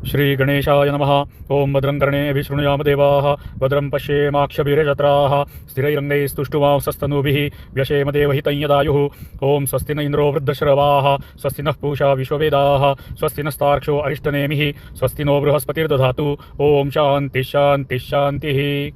श्री गणेशाय नमः। ओं भद्रं कर्णेभिः शृणुयाम देवाः, भद्रं पश्येमाक्षभिर्यजत्राः, स्थिरैरङ्गैस्तुष्टुवांसस्तनूभिः व्यशेम देवहितं यदायुः। ओं स्वस्ति न इन्द्रो वृद्धश्रवाः, स्वस्ति नः पूषा विश्ववेदाः, स्वस्ति नस्तार्क्ष्यो अरिष्टनेमिः, स्वस्ति नो बृहस्पतिर्दधातु। ओं शान्तिः शान्तिः शान्तिः।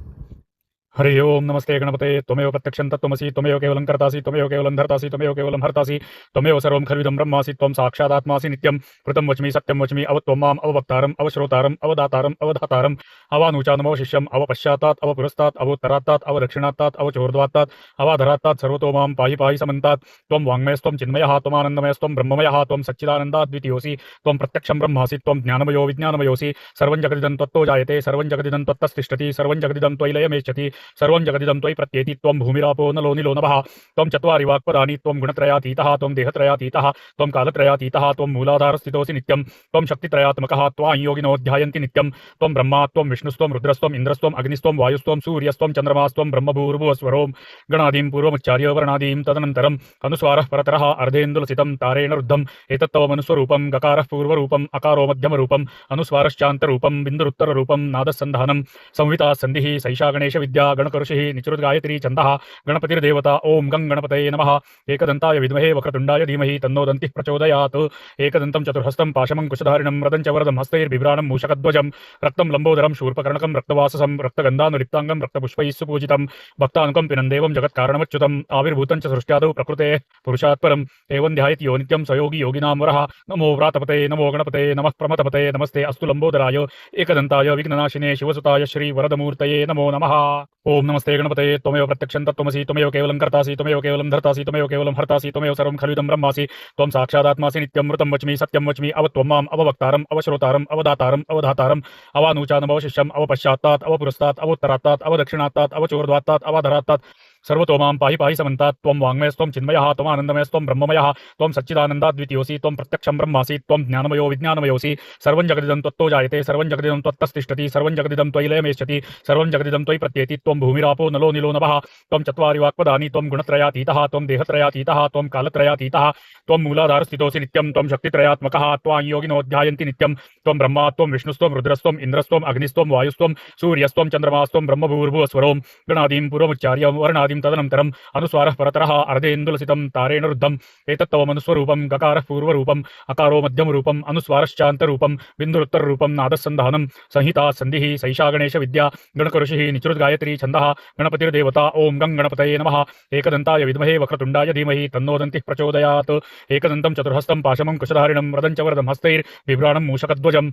हरि ओम नमस्ते गणपते त्वमेव प्रत्यक्षं तत्त्वमसि, त्वमेव केवलं कर्तासि, त्वमेव केवलं धर्तासि, त्वमेव केवलं हर्तासि, त्वमेव सर्वं खल्विदं ब्रह्मासि, त्वं साक्षादात्मासि नित्यं। कृतं वच्मि सत्यं वच्मि, अवत्वं माम् अववक्तारम् अवश्रोतारम् अवदातारम् अवधातारम् अवानूचानम् अवशिष्यम् अवपश्चात्तात् अवपुरस्तात् अवोत्तरात्तात् अवदक्षिणात्तात् अवचोर्ध्वात्तात् अवाधरात्तात् सर्वतो मां पाहि पाहि समन्तात्। त्वं वाङ्मयस्त्वं चिन्मयः त्वमानन्दमयस्त्वं ब्रह्ममयः त्वं सच्चिदानन्दाद्वितीयोऽसि, त्वं प्रत्यक्षं ब्रह्मासि, त्वं ज्ञानमयो विज्ञानमयोऽसि। सर्वं जगदिदं त्वत्तो जायते, सर्वं जगदिदं त्वत्तस्तिष्ठति, सर्वं जगदिदं त्वयि लयमेष्यति, सर्वं जगदिदं त्वयि प्रत्येति। त्वं भूमिरापो नलो निलो नभः, त्वं चत्वारि वाक्पदानि, त्वं गुणत्रयातीतः, त्वं देहत्रयातीतः, त्वं कालत्रयातीतः, त्वं मूलाधारस्थितोऽसि नित्यं, त्वं शक्तित्रयात्मकः, त्वां योगिनो ध्यायन्ति नित्यं। त्वं ब्रह्मा, त्वं विष्णुस्त्वं रुद्रस्त्वं इन्द्रस्त्वं अग्निस्त्वं वायुस्त्वं सूर्यस्त्वं चन्द्रमास्त्वं ब्रह्मभूर्भुवस्वरों गणादीं पूर्वमुच्चार्य वर्णादीं तदनन्तरम् अनुस्वारः परतरः अर्धेन्दुलसितं तारेण रुद्धम्। एतत्तव मनुस्वरूपं गकारः पूर्वरूपम् अकारो मध्यमरूपम् अनुस्वारश्चान्तरूपं बिन्दुरुत्तररूपं नादसन्धानं संहिता सन्धिः सैषा गणेशविद्या गणकऋषिः निचुरुद्गायत्री छन्दः गणपतिर्देवता। ओं गं गणपतये नमः। एकदन्ताय विद्महे वक्रतुण्डाय धीमहि तन्नो दन्तिः प्रचोदयात्। एकदन्तं चतुर्हस्तं पाशमङ्कुशधारिणं रदं च वरदं हस्तैर्बिभ्राणं मूषकध्वजं रक्तं लम्बोदरं शूर्पकर्णकं रक्तवाससं रक्तगन्धानुलिप्ताङ्गं रक्तपुष्पैः सुपूजितं भक्तानुकम्पिनं देवं जगत्कारणमच्युतम् आविर्भूतं च सृष्ट्यादौ प्रकृतेः पुरुषात् परम् एवं ध्यायति यो नित्यं स योगी योगिनां वरः। नमो व्रातपते नमो गणपते नमः प्रमथपते नमस्ते अस्तु लम्बोदराय एकदन्ताय विघ्ननाशिने शिवसुताय श्रीवरदमूर्तये नमो नमः। ओम नमस्ते गणपते त्वमेव प्रत्यक्षं तत्त्वमसि, त्वमेव केवलं कर्तासि, त्वमेव केवलं धर्तासि, त्वमेव केवलं हर्तासि, त्वमेव सर्वं खल्विदं ब्रह्मासि, त्वं साक्षादात्मासि नित्यं। मृतं वच्मि सत्यं वच्मि, अवत्वं माम् अववक्तारम् अवश्रोतारम् अवदातारम् अवधातारम् अवानूचानम् अवशिष्यम् अवपश्चात्तात् अवपुरस्तात् अवोत्तरात्तात् अवदक्षिणात्तात् अवचोर्ध्वात्तात् अवाधरात्तात् सर्वतो मां पाहि पाहि समन्तात्। त्वं वाङ्मयस्त्वं चिन्मयः त्वमानन्दमयस्त्वं ब्रह्ममयः त्वं सच्चिदानन्दाद्वितीयोऽसि, त्वं प्रत्यक्षं ब्रह्मासि, त्वं ज्ञानमयो विज्ञानमयोऽसि। सर्वं जगदिदं त्वत्तो जायते, सर्वं जगदिदं त्वत्तस्तिष्ठति, सर्वं जगदिदं त्वयि लयमेष्यति, सर्वं जगदिदं त्वयि प्रत्येति। त्वं भूमिरापो नलो निलो नभः, त्वं चत्वारि वाक्पदानि, त्वं गुणत्रयातीतः, त्वं देहत्रयातीतः, त्वं कालत्रयातीतः, त्वं मूलाधारस्थितोऽसि नित्यं, त्वं शक्तित्रयात्मकः, त्वां योगिनो ध्यायन्ति नित्यं। त्वं ब्रह्मा, त्वं विष्णुस्त्वं रुद्रस्त्वं इन्द्रस्त्वं अग्निस्त्वं वायुस्त्वं सूर्यस्त्वं चन्द्रमास्त्वं ब्रह्मभूर्भुवस्वरों गणादीं पूर्वमुच्चार्य वर्णादीं तदनन्तरम् अनुस्वारः परतरः अर्धेन्दुलसितं तारेण रुद्धम्। एतत्तव मनुस्वरूपं गकारः पूर्वरूपम् अकारो मध्यमरूपम् अनुस्वारश्चान्तरूपं बिन्दुरुत्तररूपं नादसन्धानं संहिता सन्धिः सैषा गणेशविद्या गणकऋषिः निचुरुद्गायत्री छन्दः गणपतिर्देवता। ओं गं गणपतये नमः। एकदन्ताय विद्महे वक्रतुण्डाय धीमहि तन्नो दन्तिः प्रचोदयात्। एकदन्तं चतुर्हस्तं पाशमङ्कुशधारिणं रदं च वरदं हस्तैर्बिभ्राणं मूषकध्वजं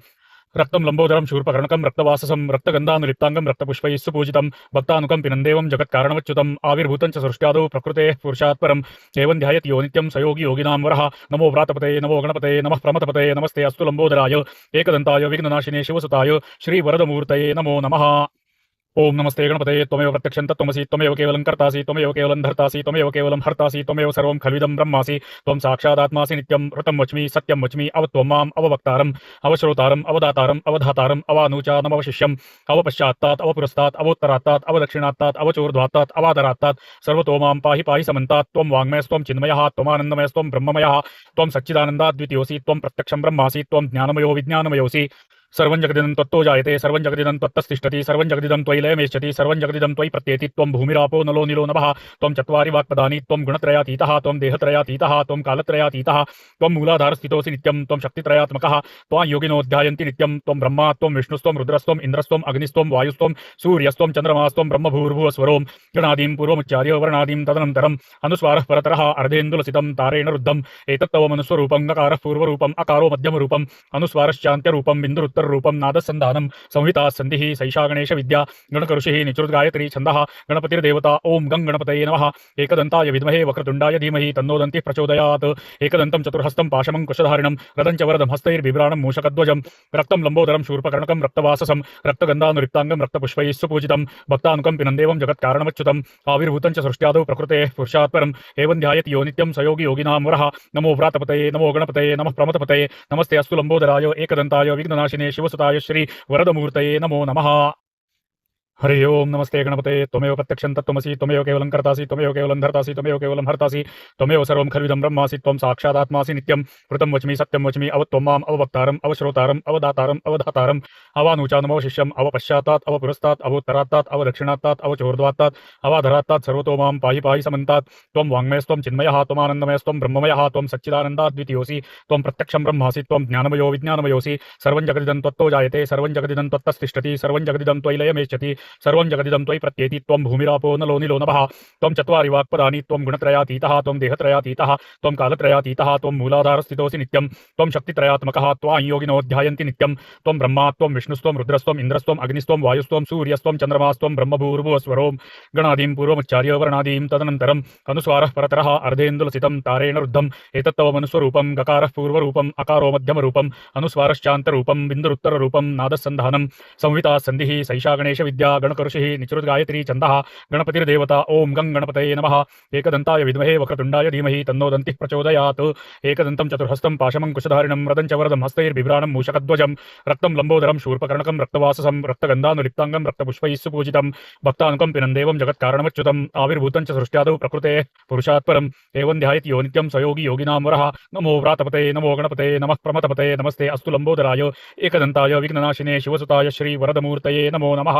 रक्तं लम्बोदरं शूर्पकर्णकं रक्तवाससं रक्तगन्धानुलिप्ताङ्गं रक्तपुष्पैः सुपूजितं भक्तानुकम्पिनं देवं जगत्कारणमच्युतम् आविर्भूतं च सृष्ट्यादौ प्रकृतेः पुरुषात् परम् एवं ध्यायति यो नित्यं स योगी योगिनां वरः। नमो व्रातपते नमो गणपते नमः प्रमथपते नमस्ते अस्तु लम्बोदराय एकदन्ताय विघ्ननाशिने शिवसुताय श्रीवरदमूर्तये नमो नमः। ओम नमस्ते गणपते त्वमेव प्रत्यक्षं तत्त्वमसि, त्वमेव केवलं कर्तासि, त्वमेव केवलं धर्तासि, त्वमेव केवलं हर्तासि, त्वमेव सर्वं खल्विदं ब्रह्मासि, त्वं साक्षादात्मासि नित्यं। ऋतं वच्मि सत्यं वच्मि, अवत्वं माम् अववक्तारम् अवश्रोतारम् अवदातारम् अवधातारम् अवानूचानमवशिष्यम् अवपश्चात्तात् अवपुरस्तात् अवोत्तरात्तात् अवदक्षिणात्तात् अवचोर्ध्वात्तात् अवाधरात्तात् सर्वतो मां पाहि पाहि समन्तात्। त्वं वाङ्मयस्त्वं चिन्मयः त्वमानन्दमयस्त्वं ब्रह्ममयः त्वं सच्चिदानन्दाद्वितीयोऽसि, त्वं प्रत्यक्षं ब्रह्मासि, त्वं ज्ञानमयो विज्ञानमयोऽसि। सर्वं जगदिदं त्वत्तो जायते, सर्वं जगदिदं त्वत्तस्तिष्ठति, सर्वं जगदिदं त्वयि लयमेष्यति, सर्वं जगदिदं त्वयि प्रत्येति। त्वं भूमिरापो नलो निलो नभः, त्वं चत्वारि वाक्पदानि, त्वं गुणत्रयातीतः, त्वं देहत्रयातीतः, त्वं कालत्रयातीतः, त्वं मूलाधारस्थितोऽसि नित्यं, त्वं शक्तित्रयात्मकः, त्वां योगिनो ध्यायन्ति नित्यं। त्वं ब्रह्मा, त्वं विष्णुस्त्वं रुद्रस्त्वं इन्द्रस्त्वं अग्निस्त्वं वायुस्त्वं सूर्यस्त्वं चन्द्रमास्त्वं ब्रह्मभूर्भुवस्वरों गणादीं पूर्वमुच्चार्य वर्णादीं तदनन्तरम् अनुस्वारः परतरः अर्धेन्दुलसितं तारेण रुद्धम्। एतत्तव मनुस्वरूपं गकारः पूर्वरूपम् अकारो मध्यमरूपम् अनुस्वारश्चान्त्यरूपं बिन्दुरुत्तररूपं नादसन्धानं संहिता सन्धिः सैषा गणेशविद्या गणकऋषिः निचुरुद्गायत्री छन्दः गणपतिर्देवता। ओं गं गणपतये नमः। एकदन्ताय विद्महे वक्रतुण्डाय धीमहि तन्नो दन्तिः प्रचोदयात्। एकदन्तं चतुर्हस्तं पाशमङ्कुशधारिणं रदं च वरदं हस्तैर्बिभ्राणं मूषकध्वजं रक्तं लम्बोदरं शूर्पकर्णकं रक्तवाससं रक्तगन्धानुलिप्ताङ्गं रक्तपुष्पैः सुपूजितं भक्तानुकम्पिनं देवं जगत्कारणमच्युतम् आविर्भूतं च सृष्ट्यादौ प्रकृतेः पुरुषात् परम् एवं ध्यायति यो नित्यं स योगी योगिनां वरः। नमो व्रातपतये नमो गणपतये नमः प्रमथपतये नमस्ते अस्तु लम्बोदराय एकदन्ताय विघ्ननाशिने शिवसुताय श्री वरदमूर्तये नमो नमः। हरि ओम नमस्ते गणपते त्वमेव प्रत्यक्षं तत्त्वमसि त्वमेव केवलं कर्तासि त्वमेव केवलं धर्तासि त्वमेव केवलं हर्तासि त्वमेव सर्वं खल्विदं ब्रह्मासि त्वं साक्षादात्मासि नित्यं कृतं वच्मि सत्यं वच्मि अवत्वं माम् अववक्तारम् अवश्रोतारम् अवदातारम् अवधातारम् अवानुचानम् अवशिष्यम् अवपश्चात्तात् अवपुरस्तात् अवोत्तरात्तात् अवदक्षिणात्तात् अवचोर्ध्वात्तात् अवाधरात्तात् सर्वतो मां पाहि पाहि समन्तात् त्वं वाङ्मयस्त्वं चिन्मयः त्वमानन्दमयस्त्वं ब्रह्ममयः त्वं सच्चिदानन्दाद्वितीयोऽसि त्वं प्रत्यक्षं ब्रह्मासि त्वं ज्ञानमयो विज्ञानमयोऽसि सर्वं जगदिदं त्वत्तो जायते सर्वं जगदिदं त्वत्तस्तिष्ठति सर्वं जगदिदं त्वयि लयमेष्यति सर्वं जगदिदं त्वयि प्रत्येति त्वं भूमिरापो नलो निलो नभः त्वं चत्वारि वाक्पदानि त्वं गुणत्रयातीतः त्वं देहत्रयातीतः त्वं कालत्रयातीतः त्वं मूलाधारस्थितोऽसि नित्यं त्वं शक्तित्रयात्मकः त्वां योगिनो ध्यायन्ति नित्यं त्वं ब्रह्मा त्वं विष्णुस्त्वं रुद्रस्त्वं इन्द्रस्त्वं अग्निस्त्वं वायुस्त्वं सूर्यस्त्वं चन्द्रमास्त्वं ब्रह्मभूर्भुवस्वरों गणादीं पूर्वमुच्चार्य वर्णादीं तदनन्तरम् अनुस्वारः परतरः अर्धेन्दुलसितं तारेण रुद्धम् एतत्तवमनुस्वरूपं गकारः पूर्वरूपम् अकारो मध्यमरूपम् अनुस्वारश्चान्तरूपं बिन्दुरुत्तररूपं नादसन्धानं संहिता सन्धिः सैषा गणेश विद्या गणकऋषिः निचृद्गायत्री छन्दः गणपतिर्देवता ओं गं गणपतये नमः एकदन्ताय विद्महे वक्रतुण्डाय धीमहि तन्नो दन्तिः प्रचोदयात् एकदन्तं चतुर्हस्तं पाशमं कुशधारिणं रदं च वरदं हस्तैर्बिभ्राणं मूषकध्वजं रक्तं लम्बोदरं शूर्पकर्णकं रक्तवाससं रक्तगन्धानुलिप्ताङ्गं रक्तपुष्पैः सुपूजितं भक्तानुकम्पिनं देवं जगत्कारणमच्युतम् आविर्भूतं च सृष्ट्यादौ प्रकृतेः पुरुषात् परम् एवं ध्यायति यो नित्यं स योगी योगिनां वरः नमो व्रातपते नमो गणपते नमः प्रमथपते नमस्ते अस्तु लम्बोदराय एकदन्ताय विघ्ननाशिने शिवसुताय श्रीवरदमूर्तये नमो नमः।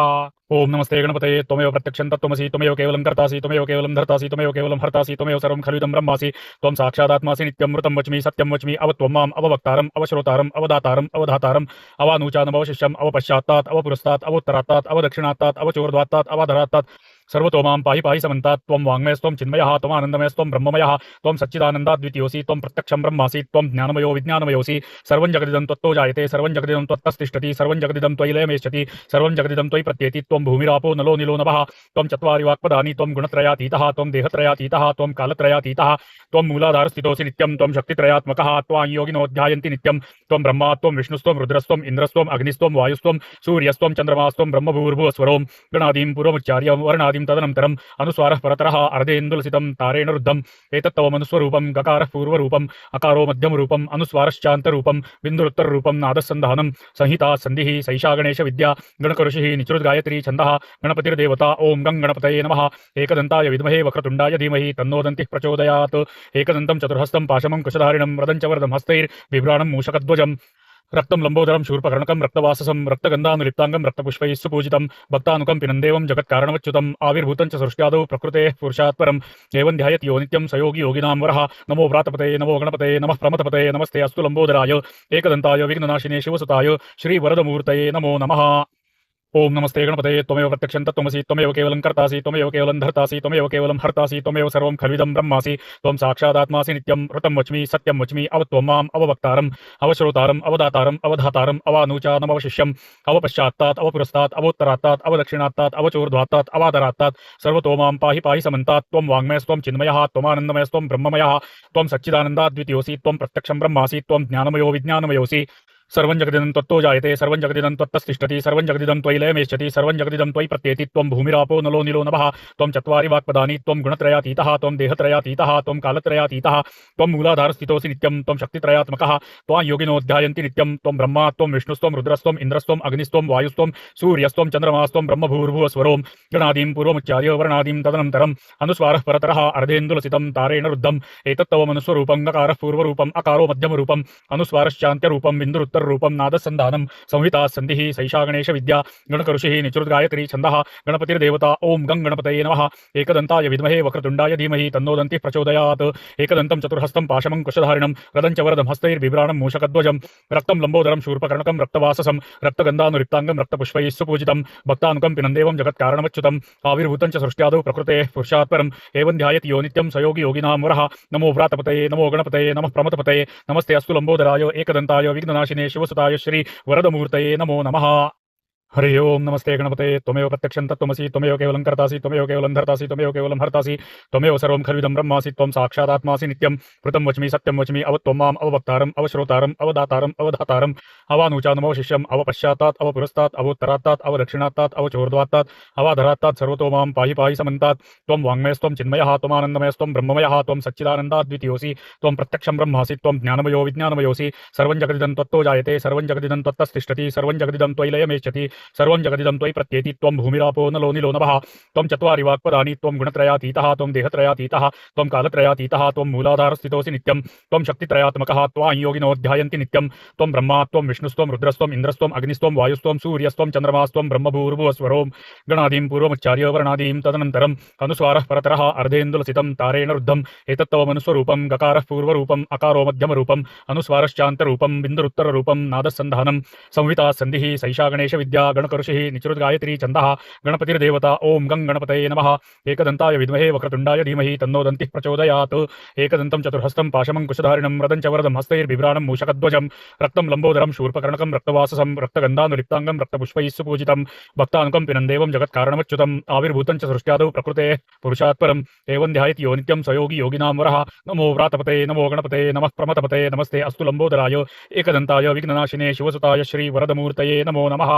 ओं नमस्ते गणपते त्वमेव प्रत्यक्षं तत्त्वमसि त्वमेव केवलं कर्तासि त्वमेव केवलं धर्तासि त्वमेव केवलं हर्तासि त्वमेव सर्वं खल्विदं ब्रह्मासि त्वं साक्षादात्मासि नित्यं मृतं वच्मि सत्यं वच्मि अवत्वं माम् अववक्तारम् अवश्रोतारम् अवदातारम् अवधातारम् अवानुचानम् अवशिष्यम् अवपश्चात्तात् अवपुरस्तात् अवोत्तरात्तात् अवदक्षिणात्तात् अवचोर्ध्वात्तात् अवाधरात्तात् सर्वतो मां पाहि पाहि समन्तात् त्वं वाङ्मयस्त्वं चिन्मयः त्वमानन्दमयस्त्वं ब्रह्ममयः त्वं सच्चिदानन्दाद्वितीयोऽसि त्वं प्रत्यक्षं ब्रह्मासि त्वं ज्ञानमयो विज्ञानमयोऽसि सर्वं जगदिदं त्वत्तो जायते सर्वं जगदिदं त्वत्तस्तिष्ठति सर्वं जगदिदं त्वयि लयमेष्यति सर्वं जगदिदं त्वयि प्रत्येति त्वं भूमिरापो नलो निलो नभः त्वं चत्वारि वाक्पदानि त्वं गुणत्रयातीतः त्वं देहत्रयातीतः त्वं कालत्रयातीतः त्वं मूलाधारस्थितोऽसि नित्यं त्वं शक्तित्रयात्मकः त्वां योगिनो ध्यायन्ति नित्यं त्वं ब्रह्मा त्वं विष्णुस्त्वं रुद्रस्त्वं इन्द्रस्त्वं अग्निस्त्वं वायुस्त्वं सूर्यस्त्वं चन्द्रमास्त्वं ब्रह्मभूर्भुवस्वरों गणादीं पूर्वमुच्चार्य वर्णादीं तदनन्तरम् अनुस्वारः परतरः अर्धेन्दुलसितं तारेण रुद्धम् एतत्तवमनुस्वरूपं गकारः पूर्वरूपम् अकारो मध्यमरूपम् अनुस्वारश्चान्तरूपं बिन्दुरुत्तररूपं नादसन्धानं संहिता सन्धिः सैषा गणेश विद्या गणकऋषिः निचृद्गायत्री छन्दः गणपतिर्देवता ओं गं गणपतये नमः एकदन्ताय विद्महे वक्रतुण्डाय धीमहि तन्नो दन्तिः प्रचोदयात् एकदन्तं चतुर्हस्तं पाशमं कुशधारिणं रदं च वरदं हस्तैर्बिभ्राणं मूषकध्वजं रक्तं लम्बोदरं शूर्पकर्णकं रक्तवाससं रक्तगन्धानुलिप्ताङ्गं रक्तपुष्पैः सुपूजितं भक्तानुकम्पिनं देवं जगत्कारणमच्युतम् आविर्भूतं च सृष्ट्यादौ प्रकृतेः पुरुषात् परम् एवं ध्यायति यो नित्यं स योगी योगिनां वरः नमो व्रातपते नमो गणपते नमः प्रमथपते नमस्ते अस्तु लम्बोदराय एकदन्ताय विघ्ननाशिने शिवसुताय श्रीवरदमूर्तये नमो नमः। ओं नमस्ते गणपते त्वमेव प्रत्यक्षं तत्त्वमसि त्वमेव केवलं कर्तासि त्वमेव केवलं धर्तासि त्वमेव केवलं हर्तासि त्वमेव सर्वं खल्विदं ब्रह्मासि त्वं साक्षादात्मासि नित्यं ऋतं वच्मि सत्यं वच्मि अवत्वं माम् अववक्तारम् अवश्रोतारम् अवदातारम् अवधातारम् अवानुचानमवशिष्यम् अवपश्चात्तात् अवपुरस्तात् अवोत्तरात्तात् अवदक्षिणात्तात् अवचोर्ध्वात्तात् अवाधरात्तात् सर्वतो मां पाहि पाहि समन्तात् त्वं वाङ्मयस्त्वं चिन्मयः त्वमानन्दमयस्त्वं ब्रह्ममयः त्वं सच्चिदानन्दाद्वितीयोऽसि त्वं प्रत्यक्षं ब्रह्मासि त्वं ज्ञानमयो विज्ञानमयोऽसि सर्वं जगदिदं त्वत्तो जायते सर्वं जगदिदं त्वत्तस्तिष्ठति सर्वं जगदिदं त्वयि लयमेष्यति सर्वं जगदिदं त्वयि प्रत्येति त्वं भूमिरापो नलो निलो नभः त्वं चत्वारि वाक्पदानि त्वं गुणत्रयातीतः त्वं देहत्रयातीतः त्वं कालत्रयातीतः त्वं मूलाधारस्थितोऽसि नित्यं त्वं शक्तित्रयात्मकः त्वां योगिनो ध्यायन्ति नित्यं त्वं ब्रह्मा त्वं विष्णुस्त्वं रुद्रस्त्वं इन्द्रस्त्वं अग्निस्त्वं वायुस्त्वं सूर्यस्त्वं चन्द्रमास्त्वं ब्रह्मभूर्भुवस्वरों गणादीं पूर्वमुच्चार्य वर्णादीं तदनन्तरम् अनुस्वारः परतरः अर्धेन्दुलसितं तारेण रुद्धम् एतत्तवमनुस्वरूपं गकारः पूर्वरूपम् अकारो मध्यमरूपम् अनुस्वारश्चान्त्यरूपं बिन्दुरुत्तर रूपं नादसन्धानं संहिता सन्धिः सैषा गणेश विद्या गणकऋषिः निचृद्गायत्री छन्दः गणपतिर्देवता ओं गं गणपतये नमः एकदन्ताय विद्महे वक्रतुण्डाय धीमहि तन्नो दन्तिः प्रचोदयात् एकदन्तं चतुर्हस्तं पाशमं कुशधारिणं रदं च वरदं हस्तैर्बिभ्राणं मूषकध्वजं रक्तं लम्बोदरं शूर्पकर्णकं रक्तवाससं रक्तगन्धानुलिप्ताङ्गं रक्तपुष्पैः सुपूजितं भक्तानुकम्पिनं देवं जगत्कारणमच्युतम् आविर्भूतं च सृष्ट्यादौ प्रकृतेः पुरुषात् परम् एवं ध्यायति यो नित्यं स योगी योगिनां वरः नमो व्रातपतये नमो गणपतये नमः प्रमथपतये नमस्ते अस्तु लम्बोदराय एकदन्ताय विघ्ननाशिने शिवसुताय श्री वरदमूर्तये नमो नमः। हरि ओम नमस्ते गणपते त्वमेव प्रत्यक्षं तत्त्वमसि त्वमेव केवलं कर्तासि त्वमेव केवलं धर्तासि त्वमेव केवलं हर्तासि त्वमेव सर्वं खल्विदं ब्रह्मासि त्वं साक्षादात्मासि नित्यं कृतं वच्मि सत्यं वच्मि अवत्वं माम् अववक्तारम् अवश्रोतारम् अवदातारम् अवधातारम् अवानुचानम् अवशिष्यम् अवपश्चात्तात् अवपुरस्तात् अवोत्तरात्तात् अवदक्षिणात्तात् अवचोर्ध्वात्तात् अवाधरात्तात् सर्वतो मां पाहि पाहि समन्तात् त्वं वाङ्मयस्त्वं चिन्मयः त्वमानन्दमयस्त्वं ब्रह्ममयः त्वं सच्चिदानन्दाद्वितीयोऽसि त्वं प्रत्यक्षं ब्रह्मासि त्वं ज्ञानमयो विज्ञानमयोऽसि सर्वं जगदिदं त्वत्तो जायते सर्वं जगदिदं त्वत्तस्तिष्ठति सर्वं जगदिदं त्वयि लयमेष्यति सर्वं जगदिदं त्वयि प्रत्येति त्वं भूमिरापो नलो निलो नभः त्वं चत्वारि वाक्पदानि त्वं गुणत्रयातीतः त्वं देहत्रयातीतः त्वं कालत्रयातीतः त्वं मूलाधारस्थितोऽसि नित्यं त्वं शक्तित्रयात्मकः त्वां योगिनो ध्यायन्ति नित्यं त्वं ब्रह्मा त्वं विष्णुस्त्वं रुद्रस्त्वं इन्द्रस्त्वं अग्निस्त्वं वायुस्त्वं सूर्यस्त्वं चन्द्रमास्त्वं ब्रह्मभूर्भुवस्वरों गणादीं पूर्वमुच्चार्य वर्णादीं तदनन्तरम् अनुस्वारः परतरः अर्धेन्दुलसितं तारेण रुद्धम् एतत्तव मनुस्वरूपं गकारः पूर्वरूपम् अकारो मध्यमरूपम् अनुस्वारश्चान्तरूपं बिन्दुरुत्तररूपं नादसन्धानं संहिता सन्धिः सैषा गणेशविद्या गणकऋषिः निचृद्गायत्री छन्दः गणपतिर्देवता ॐ गं गणपतये नमः एकदन्ताय विद्महे वक्रतुण्डाय धीमहि तन्नो दन्तिः प्रचोदयात् एकदन्तं चतुर्हस्तं पाशमङ्कुशधारिणं रदं च वरदं हस्तैर्बिभ्राणं मूषकध्वजं रक्तं लम्बोदरं शूर्पकर्णकं रक्तवाससं रक्तगन्धानुलिप्ताङ्गं रक्तपुष्पैः सुपूजितं भक्तानुकम्पिनं देवं जगत्कारणमच्युतम् आविर्भूतं च सृष्ट्यादौ प्रकृतेः पुरुषात् परम् एवं ध्यायति यो नित्यं स योगी योगिनां वरः नमो व्रातपते नमो गणपते नमः प्रमथपते नमस्ते अस्तु लम्बोदराय एकदन्ताय विघ्ननाशिने शिवसुताय श्रीवरदमूर्तये नमो नमः।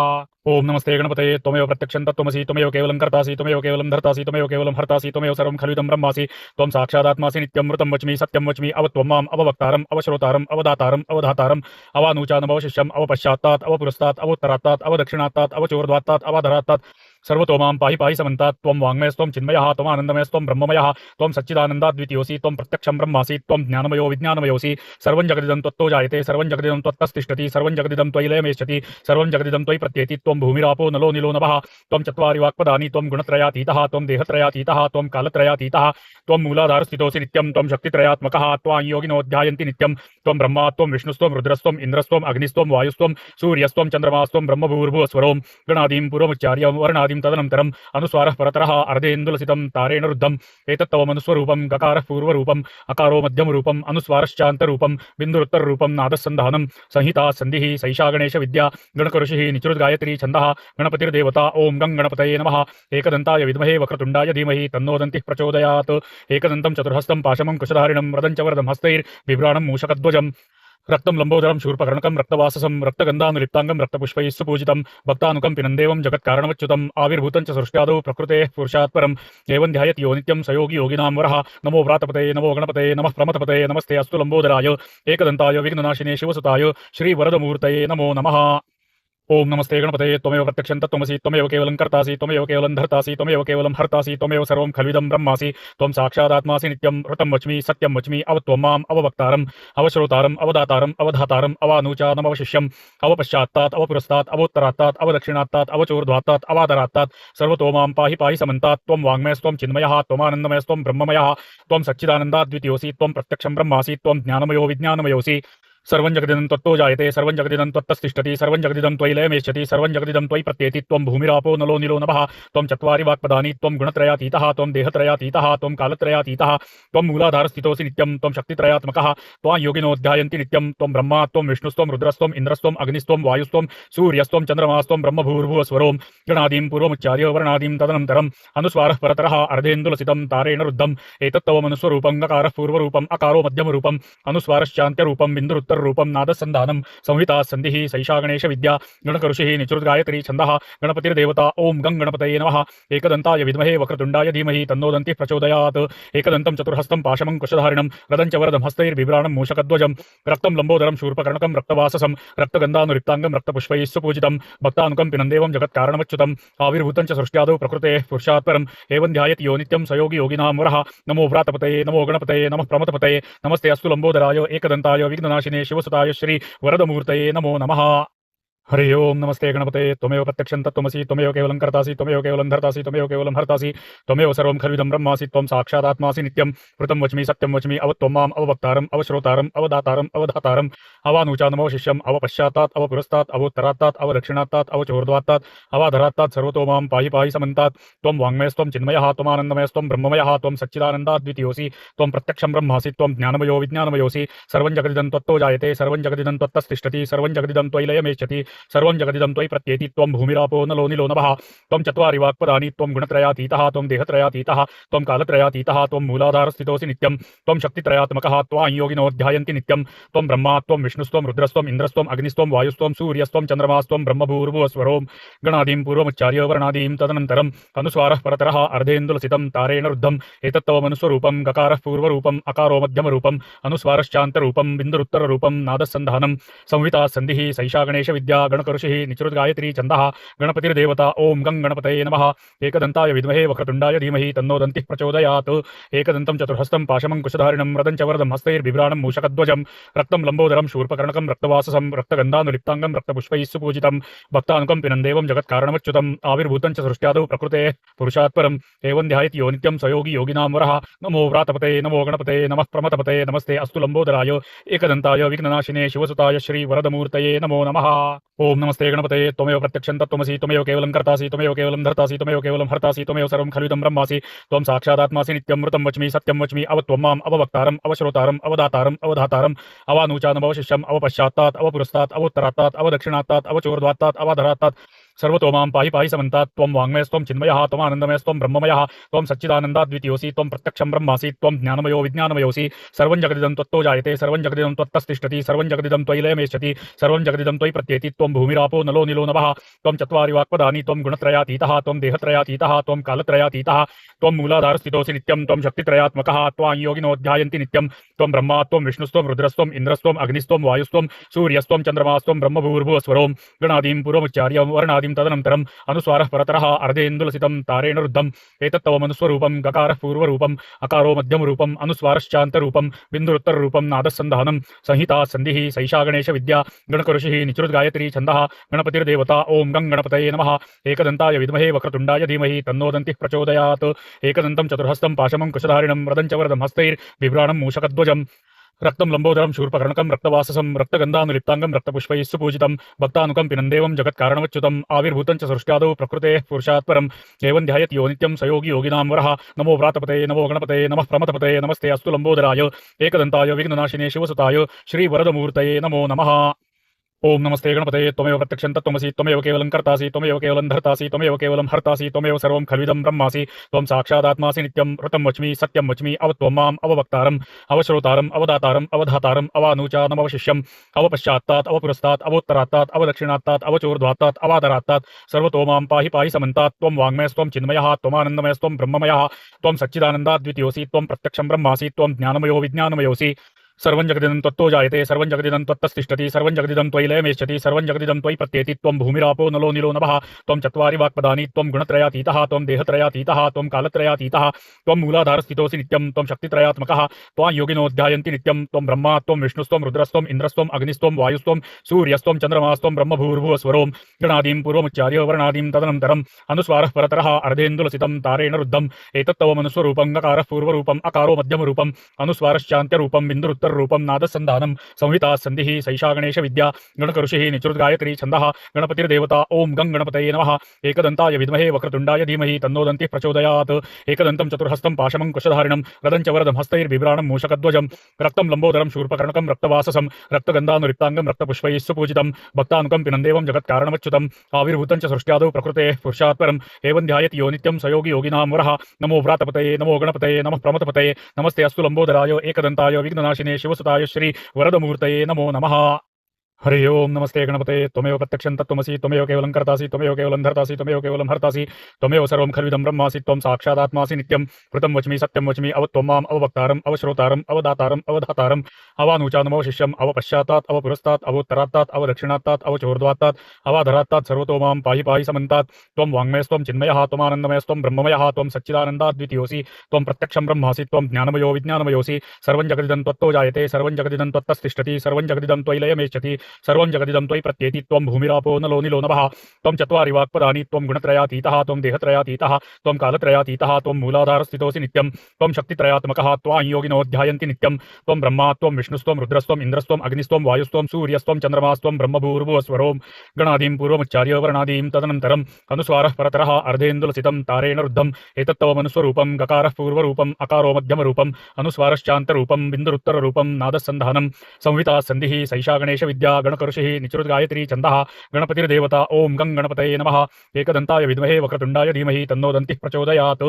ओम नमस्ते गणपते त्वमेव प्रत्यक्षं तत्त्वमसि त्वमेव केवलं कर्तासि त्वमेव केवलं धर्तासि त्वमेव केवलं हर्तासि त्वमेव सर्वं खलुदं ब्रह्मासि त्वं साक्षादात्मासि नित्यं मृतं वच्मि सत्यं वच्मि अवत्वं माम् अववक्तारम् अवश्रोतारम् अवदातारम् अवधातारम् अवानूचानम् अवशिष्यम् अवपश्चात्तात् अवपुरस्तात् अवोत्तरात्तात् अवदक्षिणात्तात् अवचोर्ध्वात्तात् अवाधरात्तात् सर्वतो मां पाहि पाहि समन्तात् त्वं वाङ्मयस्त्वं चिन्मयः त्वमानन्दमयस्त्वं ब्रह्ममयः त्वं सच्चिदानन्दाद्वितीयोऽसि त्वं प्रत्यक्षं ब्रह्मासि त्वं ज्ञानमयो विज्ञानमयोऽसि सर्वं जगदिदं त्वत्तो जायते सर्वं जगदिदं त्वत्तस्तिष्ठति सर्वं जगदिदं त्वयि लयमेष्यति सर्वं जगदिदं त्वयि प्रत्येति त्वं भूमिरापो नलो निलो नभः त्वं चत्वारि वाक्पदानि त्वं गुणत्रयातीतः त्वं देहत्रयातीतः त्वं कालत्रयातीतः त्वं मूलाधारस्थितोऽसि नित्यं त्वं शक्तित्रयात्मकः त्वां योगिनो ध्यायन्ति नित्यं त्वं ब्रह्मा त्वं विष्णुस्त्वं रुद्रस्त्वं इन्द्रस्त्वं अग्निस्त्वं वायुस्त्वं सूर्यस्त्वं चन्द्रमास्त्वं ब्रह्मभूर्भुवस्वरों गणादीं पूर्वमुच्चार्य वर्णादीं तदनन्तरम् अनुस्वारः परतरः अर्धेन्दुलसितं तारेण रुद्धम् एतत्तव मनुस्वरूपं गकारः पूर्वरूपम् अकारो मध्यमरूपम् अनुस्वारश्चान्तरूपं बिन्दुरुत्तररूपं नादसन्धानं संहिता सन्धिः सैषा गणेशविद्या गणकऋषिः निचृद्गायत्री छन्दः गणपतिर्देवता ॐ गं गणपतये नमः एकदन्ताय विद्महे वक्रतुण्डाय धीमहि तन्नो दन्तिः प्रचोदयात् एकदन्तं चतुर्हस्तं पाशमङ्कुशधारिणं रदं च वरदं हस्तैर्बिभ्राणं मूषकध्वजं रक्तं लम्बोदरं शूर्पकर्णकं रक्तवाससं रक्तगन्धानुलिप्ताङ्गं रक्तपुष्पैः सुपूजितं भक्तानुकम्पिनं देवं जगत्कारणमच्युतम् आविर्भूतं च सृष्ट्यादौ प्रकृतेः पुरुषात् परम् एवं ध्यायति यो नित्यं स योगी योगिनां वरः नमो व्रातपते नमो गणपते नमः प्रमथपते नमस्ते अस्तु लम्बोदराय एकदन्ताय विघ्ननाशिने शिवसुताय श्रीवरदमूर्तये नमो नमः। ओम नमस्ते गणपते त्वमेव प्रत्यक्षं तत्त्वमसि त्वमेव केवलं कर्तासि त्वमेव केवलं धर्तासि त्वमेव केवलं हर्तासि त्वमेव सर्वं खलुदं ब्रह्मासि त्वं साक्षादात्मासि नित्यं ऋतं वच्मि सत्यं वच्मि अवत्वं माम् अववक्तारम् अवश्रोतारम् अवदातारम् अवधातारम् अवानूचानम् अवशिष्यम् अवपश्चात्तात् अवपुरस्तात् अवोत्तरात्तात् अवदक्षिणात्तात् अवचोर्ध्वात्तात् अवाधरात्तात् सर्वतो मां पाहि पाहि समन्तात् त्वं वाङ्मयस्त्वं चिन्मयः त्वमानन्दमयस्त्वं ब्रह्ममयः त्वं सच्चिदानन्दाद्वितीयोऽसि त्वं प्रत्यक्षं ब्रह्मासि त्वं ज्ञानमयो विज्ञानमयोऽसि सर्वं जगदिदं त्वत्तो जायते सर्वं जगदिदं त्वत्तस्तिष्ठति सर्वं जगदिदं त्वयि लयमेष्यति सर्वं जगदिदं त्वयि प्रत्येति त्वं भूमिरापो नलो निलो नभः त्वं चत्वारि वाक्पदानि त्वं गुणत्रयातीतः त्वं देहत्रयातीतः त्वं कालत्रयातीतः त्वं मूलाधारस्थितोऽसि नित्यं त्वं शक्तित्रयात्मकः त्वां योगिनो ध्यायन्ति नित्यं त्वं ब्रह्मा त्वं विष्णुस्त्वं रुद्रस्त्वं इन्द्रस्त्वं अग्निस्त्वं वायुस्त्वं सूर्यस्त्वं चन्द्रमास्त्वं ब्रह्मभूर्भुवस्वरों गणादीं पूर्वमुच्चार्य वर्णादीं तदनन्तरम् अनुस्वारः परतरः अर्धेन्दुलसितं तारेण रुद्धम् एतत्तव मनुस्वरूपं गकारः पूर्वरूपम् अकारो मध्यमरूपम् अनुस्वारश्चान्त्यरूपं बिन्दुरुत्तररूपं नादसन्धानं संहिता सन्धिः सैषा गणेशविद्या गणकऋषिः निचृद्गायत्री छन्दः गणपतिर्देवता ॐ गं गणपतये नमः एकदन्ताय विद्महे वक्रतुण्डाय धीमहि तन्नो दन्तिः प्रचोदयात् एकदन्तं चतुर्हस्तं पाशमङ्कुशधारिणं रदं च वरदं हस्तैर्बिभ्राणं मूषकध्वजं रक्तं लम्बोदरं शूर्पकर्णकं रक्तवाससं रक्तगन्धानुलिप्ताङ्गं रक्तपुष्पैः सुपूजितं भक्तानुकम्पिनं देवं जगत्कारणमच्युतम् आविर्भूतं च सृष्ट्यादौ प्रकृतेः पुरुषात् परम् एवं ध्यायति यो नित्यं स योगी योगिनां वरः नमो व्रातपतये नमो गणपतये नमः प्रमथपतये नमस्ते अस्तु लम्बोदराय एकदन्ताय विघ्ननाशिने शिवसुताय श्री वरदमूर्तये नमो नमः। हरि ओम नमस्ते गणपते त्वमेव प्रत्यक्षं तत्त्वमसि त्वमेव केवलं कर्तासि त्वमेव केवलं धर्तासि त्वमेव केवलं हर्तासि त्वमेव सर्वं खलुदं ब्रह्मासि त्वं साक्षादात्मासि नित्यं ऋतं वच्मि सत्यं वच्मि अवत्वं माम् अववक्तारम् अवश्रोतारम् अवदातारम् अवधातारम् अवानूचानम् अवशिष्यम् अवपश्चात्तात् अवपुरस्तात् अवोत्तरात्तात् अवदक्षिणात्तात् अवचोर्ध्वात्तात् अवाधरात्तात् सर्वतो मां पाहि पाहि समन्तात् त्वं वाङ्मयस्त्वं चिन्मयः त्वमानन्दमयस्त्वं ब्रह्ममयः त्वं सच्चिदानन्दाद्वितीयोऽसि त्वं प्रत्यक्षं ब्रह्मासि त्वं ज्ञानमयो विज्ञानमयोऽसि सर्वं जगदिदं त्वत्तो जायते सर्वं जगदिदं त्वत्तस्तिष्ठति सर्वं जगदिदं त्वयि लयमेष्यति सर्वं जगदिदं त्वयि प्रत्येति त्वं भूमिरापो नलो निलो नभः त्वं चत्वारि वाक्पदानि त्वं गुणत्रयातीतः त्वं देहत्रयातीतः त्वं कालत्रयातीतः त्वं मूलाधारस्थितोऽसि नित्यं त्वं शक्तित्रयात्मकः त्वां योगिनो ध्यायन्ति नित्यं त्वं ब्रह्मा त्वं विष्णुस्त्वं रुद्रस्त्वं इन्द्रस्त्वं अग्निस्त्वं वायुस्त्वं सूर्यस्त्वं चन्द्रमास्त्वं ब्रह्मभूर्भुवस्वरों गणादीं पूर्वमुच्चार्य वर्णादीं तदनन्तरम् अनुस्वारः परतरः अर्धेन्दुलसितं तारेण रुद्धम् एतत्तव मनुस्वरूपं गकारः पूर्वरूपम् अकारो मध्यमरूपम् अनुस्वारश्चान्तरूपं बिन्दुरुत्तररूपं नादसन्धानं संहिता सन्धिः सैषा गणेशविद्या विद्या गणकऋषिः निचरुद्गायत्री छन्दः गणपतिर्देवता ॐ गं गणपतये नमः एकदन्ताय विद्महे वक्रतुण्डाय धीमहि तन्नो दन्तिः प्रचोदयात् एकदन्तं चतुर्हस्तं पाशमं कुशधारिणं रदं च वरदं हस्तैर्बिभ्राणं मूषकध्वजं रक्तं लम्बोदरं शूर्पकर्णकं रक्तवाससं रक्तगन्धानुलिप्ताङ्गं रक्तपुष्पैः सुपूजितं भक्तानुकम्पिनं देवं जगत्कारणमच्युतम् आविर्भूतं च सृष्ट्यादौ प्रकृतेः पुरुषात् परम् एवं ध्यायति यो नित्यं स योगी योगिनां वरः नमो व्रातपते नमो गणपते नमः प्रमथपते नमस्ते अस्तु लम्बोदराय एकदन्ताय विघ्ननाशिने शिवसुताय श्रीवरदमूर्तये नमो नमः। ओम नमस्ते गणपते त्वमेव प्रत्यक्षं तत्त्वमसि त्वमेव केवलं कर्तासि त्वमेव केवलं धर्तासि त्वमेव केवलं हर्तासि त्वमेव सर्वं खलुदं ब्रह्मासि त्वं साक्षादात्मासि नित्यं मृतं वच्मि सत्यं वच्मि अवत्वं माम् अववक्तारम् अवश्रोतारम् अवदातारम् अवधातारम् अवानूचानम् अवशिष्यम् अवपश्चात्तात् अवपुरस्तात् अवोत्तरात्तात् अवदक्षिणात्तात् अवचोर्ध्वात्तात् अवाधरात्तात् सर्वतो मां पाहि पाहि समन्तात् त्वं वाङ्मयस्त्वं चिन्मयः त्वमानन्दमयस्त्वं ब्रह्ममयः त्वं सच्चिदानन्दाद्वितीयोऽसि त्वं प्रत्यक्षं ब्रह्मासि त्वं ज्ञानमयो विज्ञानमयोऽसि सर्वं जगदिदं त्वत्तो जायते सर्वं जगदिदं त्वत्तस्तिष्ठति सर्वं जगदिदं त्वयि लयमेष्यति सर्वं जगदिदं त्वयि प्रत्येति त्वं भूमिरापो नलो निलो नभः त्वं चत्वारि वाक्पदानि त्वं गुणत्रयातीतः त्वं देहत्रयातीतः त्वं कालत्रयातीतः त्वं मूलाधारस्थितोऽसि नित्यं त्वं शक्तित्रयात्मकः त्वां योगिनो ध्यायन्ति नित्यं त्वं ब्रह्मा त्वं विष्णुस्त्वं रुद्रस्त्वं इन्द्रस्त्वं अग्निस्त्वं वायुस्त्वं सूर्यस्त्वं चन्द्रमास्त्वं ब्रह्मभूर्भुवस्वरों गणादीं पूर्वमुच्चार्य वर्णादीं तदनन्तरम् अनुस्वारः परतरः अर्धेन्दुलसितं तारेण रुद्धम् एतत्तव मनुस्वरूपं गकारः पूर्वरूपम् अकारो मध्यमरूपम् अनुस्वारश्चान्तरूपं बिन्दुरुत्तररूपं नादस्सन्धानं संहिता सन्धिः सैषा गणेशविद्या गणकऋषिः निचरुद्गायत्री छन्दः गणपतिर्देवता ॐ गं गणपतये नमः एकदन्ताय विद्महे वक्रतुण्डाय धीमहि तन्नो दन्तिः प्रचोदयात् एकदन्तं चतुर्हस्तं पाशमं कुशधारिणं रदं च वरदं हस्तैर्बिभ्राणं मूषकध्वजं रक्तं लम्बोदरं शूर्पकर्णकं रक्तवाससं रक्तगन्धानुलिप्ताङ्गं रक्तपुष्पैः सुपूजितं भक्तानुकम्पिनं देवं जगत्कारणमच्युतम् आविर्भूतं च सृष्ट्यादौ प्रकृतेः पुरुषात् परम् एवं ध्यायति यो नित्यं स योगी योगिनां वरः नमो व्रातपते नमो गणपते नमः प्रमथपते नमस्ते अस्तु लम्बोदराय एकदन्ताय विघ्ननाशिने शिवसुताय श्रीवरदमूर्तये नमो नमः। ओम नमस्ते गणपते त्वमेव प्रत्यक्षं तत्त्वमसि त्वमेव केवलं कर्तासि त्वमेव केवलं धर्तासि त्वमेव केवलं हर्तासि त्वमेव सर्वं खलुदं ब्रह्मासि त्वं साक्षादात्मासि नित्यं ऋतं वच्मि सत्यं वच्मि अवत्वं माम् अववक्तारम् अवश्रोतारम् अवदातारम् अवधातारम् अवानूचानमवशिष्यम् अवपश्चात्तात् अवपुरस्तात् अवोत्तरात्तात् अवदक्षिणात्तात् अवचोर्ध्वात्तात् अवाधरात्तात् सर्वतो मां पाहि पाहि समन्तात् त्वं वाङ्मयस्त्वं चिन्मयः त्वमानन्दमयस्त्वं ब्रह्ममयः त्वं सच्चिदानन्दाद्वितीयोऽसि त्वं प्रत्यक्षं ब्रह्मासि त्वं ज्ञानमयो विज्ञानमयोऽसि सर्वं जगदिदं त्वत्तो जायते सर्वं जगदिदं त्वत्तस्तिष्ठति सर्वं जगदिदं त्वयि लयमेष्यति सर्वं जगदिदं त्वयि प्रत्येति त्वं भूमिरापो नलो निलो नभः त्वं चत्वारि वाक्पदानि त्वं गुणत्रयातीतः त्वं देहत्रयातीतः त्वं कालत्रयातीतः त्वं मूलाधारस्थितोऽसि नित्यं त्वं शक्तित्रयात्मकः त्वां योगिनो ध्यायन्ति नित्यं त्वं ब्रह्मा त्वं विष्णुस्त्वं रुद्रस्त्वं इन्द्रस्त्वं अग्निस्त्वं वायुस्त्वं सूर्यस्त्वं चन्द्रमास्त्वं ब्रह्मभूर्भुवस्वरों गणादीं पूर्वमुच्चार्य वर्णादीं तदनन्तरम् अनुस्वारः परतरः अर्धेन्दुलसितं तारेण रुद्धम् एतत्तव मनुस्वरूपं गकारः पूर्वरूपम् अकारो मध्यमरूपम् अनुस्वारश्चान्त्यरूपं बिन्दुरुत्तर रूपं नादसन्धानं संहिता सन्धिः सैषा गणेशविद्या गणकऋषिः निचरुद्गायत्री छन्दः गणपतिर्देवता ॐ गं गणपतये नमः एकदन्ताय विद्महे वक्रतुण्डाय धीमहि तन्नो दन्तिः प्रचोदयात् एकदन्तं चतुर्हस्तं पाशमं कुशधारिणं रदं च वरदं हस्तैर्बिभ्राणं मूषकध्वजं रक्तं लम्बोदरं शूर्पकर्णकं रक्तवाससं रक्तगन्धानुलिप्ताङ्गं रक्तपुष्पैः सुपूजितं भक्तानुकम्पिनं देवं जगत्कारणमच्युतम् आविर्भूतं च सृष्ट्यादौ प्रकृतेः पुरुषात् परम् एवं ध्यायति यो नित्यं स योगी योगिनां वरः नमो व्रातपतये नमो गणपतये नमः प्रमथपतये नमस्ते अस्तु लम्बोदराय एकदन्ताय विघ्ननाशिने शिवसुताय श्री वरदमूर्तये नमो नमः। हरि ओम नमस्ते गणपते त्वमेव प्रत्यक्षं तत्त्वमसि त्वमेव केवलं कर्तासि त्वमेव केवलं धर्तासि त्वमेव केवलं हर्तासि त्वमेव सर्वं खलुदं ब्रह्मासि त्वं साक्षादात्मासि नित्यं ऋतं वच्मि सत्यं वच्मि अवत्वं माम् अववक्तारम् अवश्रोतारम् अवदातारम् अवधातारम् अवानूचानमवशिष्यम् अवपश्चात्तात् अवपुरस्तात् अवोत्तरात्तात् अवदक्षिणात्तात् अवचोर्ध्वात्तात् अवाधरात्तात् सर्वतो मां पाहि पाहि समन्तात् त्वं वाङ्मयस्त्वं चिन्मयः त्वमानन्दमयस्त्वं ब्रह्ममयः त्वं सच्चिदानन्दाद्वितीयोऽसि त्वं प्रत्यक्षं ब्रह्मासि त्वं ज्ञानमयो विज्ञानमयोऽसि सर्वं जगदिदं त्वत्तो जायते सर्वं जगदिदं त्वत्तस्तिष्ठति सर्वं जगदिदं त्वयि लयमेष्यति सर्वं जगदिदं त्वयि प्रत्येति त्वं भूमिरापो नलो निलो नभः त्वं चत्वारि वाक्पदानि त्वं गुणत्रयातीतः त्वं देहत्रयातीतः त्वं कालत्रयातीतः त्वं मूलाधारस्थितोऽसि नित्यं त्वं शक्तित्रयात्मकः त्वां योगिनो ध्यायन्ति नित्यं त्वं ब्रह्मा त्वं विष्णुस्त्वं रुद्रस्त्वं इन्द्रस्त्वं अग्निस्त्वं वायुस्त्वं सूर्यस्त्वं चन्द्रमास्त्वं ब्रह्मभूर्भुवस्वरों गणादीं पूर्वमुच्चार्य वर्णादीं तदनन्तरम् अनुस्वारः परतरः अर्धेन्दुलसितं तारेण रुद्धम् एतत्तव मनुस्वरूपं गकारः पूर्वरूपम् अकारो मध्यमरूपम् अनुस्वारश्चान्तरूपं बिन्दुरुत्तररूपं नादसन्धानं संहिता सन्धिः सैषा गणेशविद्या गणकऋषिः निचरुद्गायत्री छन्दः गणपतिर्देवता ॐ गं गणपतये नमः एकदन्ताय विद्महे वक्रतुण्डाय धीमहि तन्नो दन्तिः प्रचोदयात्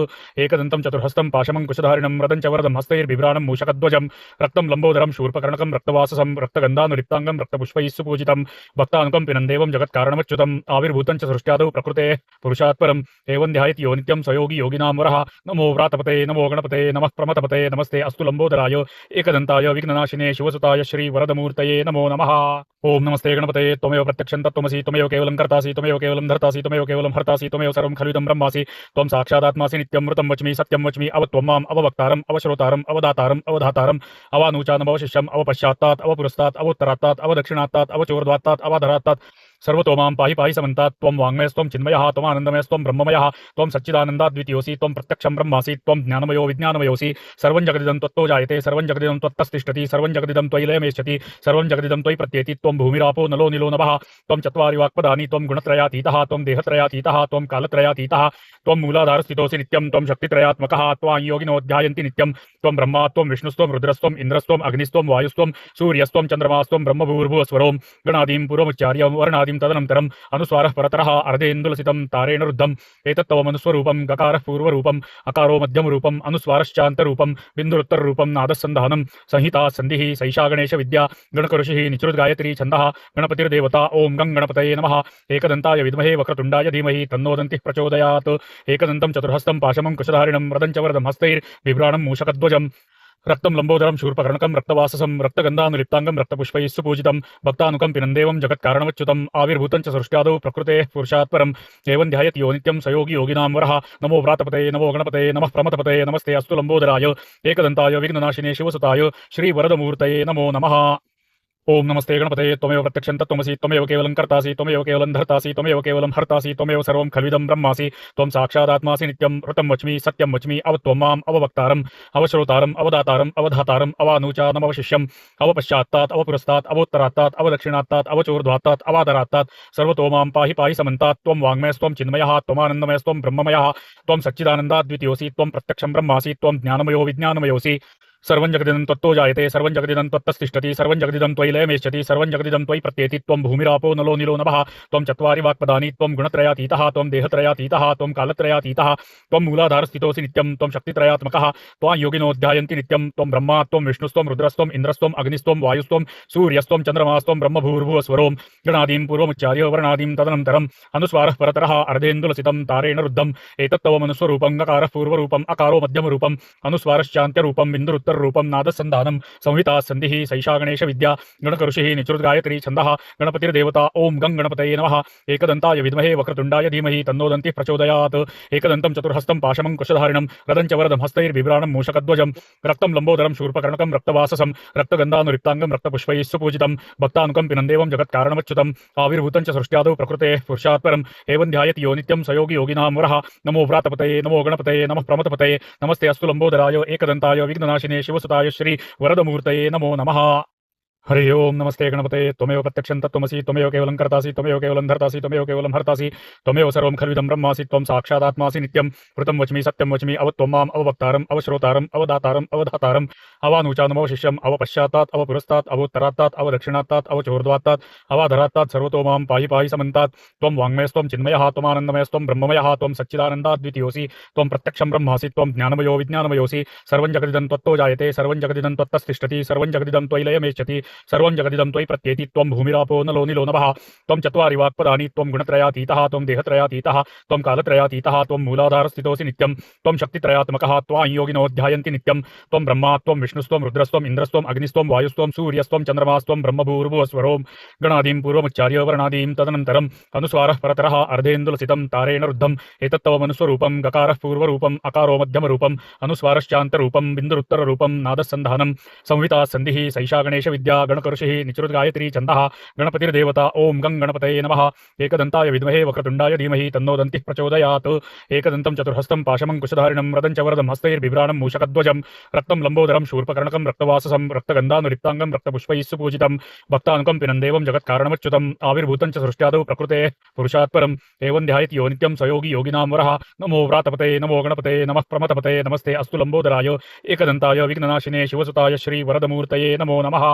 एकदन्तं चतुर्हस्तं पाशमं कुशधारिणं रदं च वरदं हस्तैर्बिभ्राणं मूषकध्वजं रक्तं लम्बोदरं शूर्पकर्णकं रक्तवाससं रक्तगन्धानुलिप्ताङ्गं रक्तपुष्पैः सुपूजितं भक्तानुकम्पिनं देवं जगत्कारणमच्युतम् आविर्भूतं च सृष्ट्यादौ प्रकृतेः पुरुषात् परम् एवं ध्यायति यो नित्यं स योगी योगिनां वरः नमो व्रातपते नमो गणपते नमः प्रमथपते नमस्ते अस्तु लम्बोदराय एकदन्ताय विघ्ननाशिने शिवसुताय श्रीवरदमूर्तये नमो नमः। ओम नमस्ते गणपतये त्वमेव प्रत्यक्षं तत्त्वमसि त्वमेव केवलं कर्तासि त्वमेव केवलं धर्तासि त्वमेव केवलं हर्तासि त्वमेव सर्वं खलुदं ब्रह्मासि त्वं साक्षादात्मासि नित्यं मृतं वच्मि सत्यं वच्मि अवत्वं माम् अववक्तारम् अवश्रोतारम् अवदातारम् अवधातारम् अवानूचानम् अवशिष्यम् अवपश्चात्तात् अवपुरस्तात् अवोत्तरात्तात् अवदक्षिणात्तात् अवचोर्ध्वात्तात् अवाधरात्तात् सर्वतो मां पाहि पाहि समन्तात् त्वं वाङ्मयस्त्वं चिन्मयः त्वमानन्दमयस्त्वं ब्रह्ममयः त्वं सच्चिदानन्दाद्वितीयोऽसि त्वं प्रत्यक्षं ब्रह्मासि त्वं ज्ञानमयो विज्ञानमयोऽसि सर्वं जगदिदं त्वत्तो जायते सर्वं जगदिदं त्वत्तस्तिष्ठति सर्वं जगदिदं त्वयि लयमेष्यति सर्वं जगदिदं त्वयि प्रत्येति त्वं भूमिरापो नलो निलो नभः त्वं चत्वारि वाक्पदानि त्वं गुणत्रयातीतः त्वं देहत्रयातीतः त्वं कालत्रयातीतः त्वं मूलाधारस्थितोऽसि नित्यं त्वं शक्तित्रयात्मकः त्वां योगिनो ध्यायन्ति नित्यं त्वं ब्रह्मा त्वं विष्णुस्त्वं रुद्रस्त्वं इन्द्रस्त्वं अग्निस्त्वं वायुस्त्वं सूर्यस्त्वं चन्द्रमास्त्वं ब्रह्मभूर्भुवस्वरों गणादीं पूर्वमुच्चार्य वर्णादीं तदनन्तरम् अनुस्वारः परतरः अर्धेन्दुलसितं तारेण रुद्धम् एतत्तवमनुस्वरूपं गकारः पूर्वरूपम् अकारो मध्यमरूपम् अनुस्वारश्चान्तरूपं बिन्दुरुत्तररूपं नादसन्धानं संहिता सन्धिः सैषा गणेशविद्या गणकऋषिः निचृद्गायत्री छन्दः गणपतिर्देवता ओं गं गणपतये नमः एकदन्ताय विद्महे वक्रतुण्डाय धीमहि तन्नो दन्तिः प्रचोदयात् एकदन्तं चतुर्हस्तं पाशमं कुशधारिणं रदं च वरदं हस्तैर्बिभ्राणं मूषकध्वजम् रक्तं लम्बोदरं शूर्पकर्णकं रक्तवाससं रक्तगन्धानुलिप्ताङ्गं रक्तपुष्पैः सुपूजितं भक्तानुकम्पिनं देवं जगत्कारणमच्युतम् आविर्भूतं च सृष्ट्यादौ प्रकृतेः पुरुषात् परम् एवं ध्यायति यो नित्यं स योगी योगिनां वरः नमो व्रातपतये नमो गणपतये नमः प्रमथपतये नमस्ते अस्तु लम्बोदराय एकदन्ताय विघ्ननाशिने शिवसुताय श्रीवरदमूर्तये नमो नमः। ओम नमस्ते गणपतये त्वमेव प्रत्यक्षं तत्त्वमसि त्वमेव केवलं कर्तासि त्वमेव केवलं धर्तासि त्वमेव केवलं हर्तासि त्वमेव सर्वं खलुदं ब्रह्मासि त्वं साक्षादात्मासि नित्यं ऋतं वच्मि सत्यं वच्मि अवत्वं माम् अववक्तारम् अवश्रोतारम् अवदातारम् अवधातारम् अवानूचानमवशिष्यम् अवपश्चात्तात् अवपुरस्तात् अवोत्तरात्तात् अवदक्षिणात्तात् अवचोर्ध्वात्तात् अवाधरात्तात् सर्वतो मां पाहि पाहि समन्तात् त्वं वाङ्मयस्त्वं चिन्मयः त्वमानन्दमयस्त्वं ब्रह्ममयः त्वं सच्चिदानन्दाद्वितीयोऽसि त्वं प्रत्यक्षं ब्रह्मासि त्वं ज्ञानमयो विज्ञानमयोऽसि सर्वं जगदिदं त्वत्तो जायते सर्वं जगदिदं त्वत्तस्तिष्ठति सर्वं जगदिदं त्वयि लयमेष्यति सर्वं जगदिदं त्वयि प्रत्येति त्वं भूमिरापो नलो निलो नभः त्वं चत्वारि वाक्पदानि त्वं गुणत्रयातीतः त्वं देहत्रयातीतः त्वं कालत्रयातीतः त्वं मूलाधारस्थितोऽसि नित्यं त्वं शक्तित्रयात्मकः त्वां योगिनो ध्यायन्ति नित्यं त्वं ब्रह्मा त्वं विष्णुस्त्वं रुद्रस्त्वं इन्द्रस्त्वं अग्निस्त्वं वायुस्त्वं सूर्यस्त्वं चन्द्रमास्त्वं ब्रह्मभूर्भुवस्वरों गणादीं पूर्वमुच्चार्य वर्णादीं तदनन्तरम् अनुस्वारः परतरः अर्धेन्दुलसितं तारेण रुद्धम् एतत्तवमनुस्वरूपं गकारः पूर्वरूपम् अकारो मध्यमरूपम् अनुस्वारश्चान्त्यरूपं बिन्दुरुत्तर रूपं नादसन्धानं संहिता सन्धिः सैषा गणेशविद्या गणकऋषिः निचृद्गायत्री छन्दः गणपतिर्देवता ओं गं गणपतये नमः एकदन्ताय विद्महे वक्रतुण्डाय धीमहि तन्नो दन्तिः प्रचोदयात् एकदन्तं चतुर्हस्तं पाशमं कुशधारिणं रदं च वरदं हस्तैर्बिभ्राणं मूषकध्वजं रक्तं लम्बोदरं शूर्पकर्णकं रक्तवाससं रक्तगन्धानुलिप्ताङ्गं रक्तपुष्पैः सुपूजितं भक्तानुकम्पिनं देवं जगत्कारणमच्युतम् आविर्भूतं च सृष्ट्यादौ प्रकृतेः पुरुषात् परम् एवं ध्यायति यो नित्यं स योगी योगिनां वरः नमो व्रातपतये नमो गणपतये नमः प्रमथपतये नमस्ते अस्तु लम्बोदराय एकदन्ताय विघ्ननाशिने शिवसुताय श्री वरदमूर्तये नमो नमः। हरि ओम नमस्ते गणपतये त्वमेव प्रत्यक्षं तत्त्वमसि त्वमेव केवलं कर्तासि त्वमेव केवलं धर्तासि त्वमेव केवलं हर्तासि त्वमेव सर्वं खलुदं ब्रह्मासि त्वं साक्षादात्मासि नित्यं ऋतं वच्मि सत्यं वच्मि अवत्वं माम् अववक्तारम् अवश्रोतारम् अवदातारम् अवधातारम् अवानूचानमवशिष्यम् अवपश्चात्तात् अवपुरस्तात् अवोत्तरात्तात् अवदक्षिणात्तात् अवचोर्ध्वात्तात् अवाधरात्तात् सर्वतो मां पाहि पाहि समन्तात् त्वं वाङ्मयस्त्वं चिन्मयः त्वमानन्दमयस्त्वं ब्रह्ममयः त्वं सच्चिदानन्दाद्वितीयोऽसि त्वं प्रत्यक्षं ब्रह्मासि त्वं ज्ञानमयो विज्ञानमयोऽसि सर्वं जगदिदं त्वत्तो जायते सर्वं जगदिदं त्वत्तस्तिष्ठति सर्वं जगदिदं त्वयि लयमेष्यति सर्वं जगदिदं त्वयि प्रत्येति त्वं भूमिरापो नलो निलो नभः त्वं चत्वारि वाक्पदानि त्वं गुणत्रयातीतः त्वं देहत्रयातीतः त्वं कालत्रयातीतः त्वं मूलाधारस्थितोऽसि नित्यं त्वं शक्तित्रयात्मकः त्वां योगिनो ध्यायन्ति नित्यं त्वं ब्रह्मा त्वं विष्णुस्त्वं रुद्रस्त्वं इन्द्रस्त्वं अग्निस्त्वं वायुस्त्वं सूर्यस्त्वं चन्द्रमास्त्वं ब्रह्मभूर्भुवस्वरों गणादीं पूर्वमुच्चार्य वर्णादीं तदनन्तरम् अनुस्वारः परतरः अर्धेन्दुलसितं तारेण रुद्धम् एतत्तवमनुस्वरूपं गकारः पूर्वरूपम् अकारो मध्यमरूपम् अनुस्वारश्चान्तरूपं बिन्दुरुत्तररूपं नादसन्धानं संहिता सन्धिः सैषा गणेशविद्या गणकऋषिः निचृद्गायत्री छन्दः गणपतिर्देवता ओं गं गणपतये नमः एकदन्ताय विद्महे वक्रतुण्डाय धीमहि तन्नो दन्तिः प्रचोदयात् एकदन्तं चतुर्हस्तं पाशमं कुशधारिणं रदं च वरदं हस्तैर्बिभ्राणं मूषकध्वजं रक्तं लम्बोदरं शूर्पकर्णकं रक्तवाससं रक्तगन्धानुलिप्ताङ्गं रक्तपुष्पैः सुपूजितं भक्तानुकम्पिनं देवं जगत्कारणमच्युतम् आविर्भूतं च सृष्ट्यादौ प्रकृतेः पुरुषात् परम् एवं ध्यायति यो नित्यं स योगी योगिनां वरः नमो व्रातपतये नमो गणपतये नमः प्रमथपतये नमस्ते अस्तु लम्बोदराय एकदन्ताय विघ्ननाशिने शिवसुताय श्री वरदमूर्तये नमो नमः।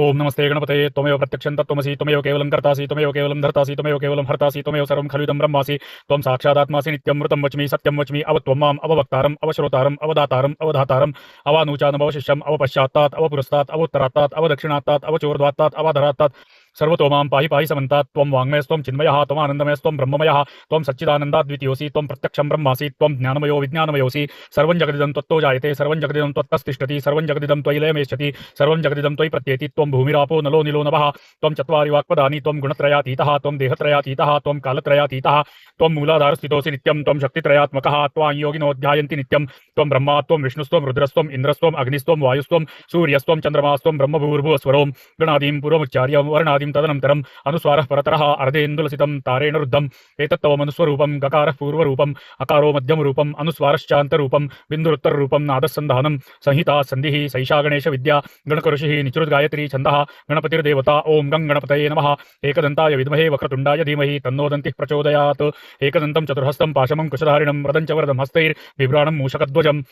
ओम नमस्ते गणपतये त्वमेव प्रत्यक्षं तत्त्वमसि त्वमेव केवलं कर्तासि त्वमेव केवलं धर्तासि त्वमेव केवलं हर्तासि त्वमेव सर्वं खलुदं ब्रह्मासि त्वं साक्षादात्मासि नित्यं मृतं वच्मि सत्यं वच्मि अवत्वं माम् अववक्तारम् अवश्रोतारम् अवदातारम् अवधातारम् अवानूचानमवशिष्यम् अवपश्चात्तात् अवपुरस्तात् अवोत्तरात्तात् अवदक्षिणात्तात् अवचोर्ध्वात्तात् अवाधरात्तात् सर्वतो मां पाहि पाहि समन्तात् त्वं वाङ्मयस्त्वं चिन्मयः त्वमानन्दमयस्त्वं ब्रह्ममयः त्वं सच्चिदानन्दाद्वितीयोऽसि त्वं प्रत्यक्षं ब्रह्मासि त्वं ज्ञानमयो विज्ञानमयोऽसि सर्वं जगदिदं त्वत्तो जायते सर्वं जगदिदं त्वत्तस्तिष्ठति सर्वं जगदिदं त्वयि लयमेष्यति सर्वं जगदिदं त्वयि प्रत्येति त्वं भूमिरापो नलो निलो नभः त्वं चत्वारि वाक्पदानि त्वं गुणत्रयातीतः त्वं देहत्रयातीतः त्वं कालत्रयातीतः त्वं मूलाधारस्थितोऽसि नित्यं त्वं शक्तित्रयात्मकः त्वां योगिनो ध्यायन्ति नित्यं त्वं ब्रह्मा त्वं विष्णुस्त्वं रुद्रस्त्वं इन्द्रस्त्वं अग्निस्त्वं वायुस्त्वं सूर्यस्त्वं चन्द्रमास्त्वं ब्रह्मभूर्भुवस्वरों गणादीं पूर्वमुच्चार्य वर्णादीं तदनन्तरम् अनुस्वारः परतरः अर्धेन्दुलसितं तारेण रुद्धम् एतत्तवमनुस्वरूपं गकारः पूर्वरूपम् अकारो मध्यमरूपम् अनुस्वारश्चान्तरूपं बिन्दुरुत्तररूपं नादसन्धानं संहिता सन्धिः सैषा गणेशविद्या गणकऋषिः निचृद्गायत्री छन्दः गणपतिर्देवता ॐ गं गणपतये नमः एकदन्ताय विद्महे वक्रतुण्डाय धीमहि तन्नो दन्तिः प्रचोदयात् एकदन्तं चतुर्हस्तं पाशमं कुशधारिणं वरदं च वरदं हस्तैर्बिभ्राणं मूषकध्वजम्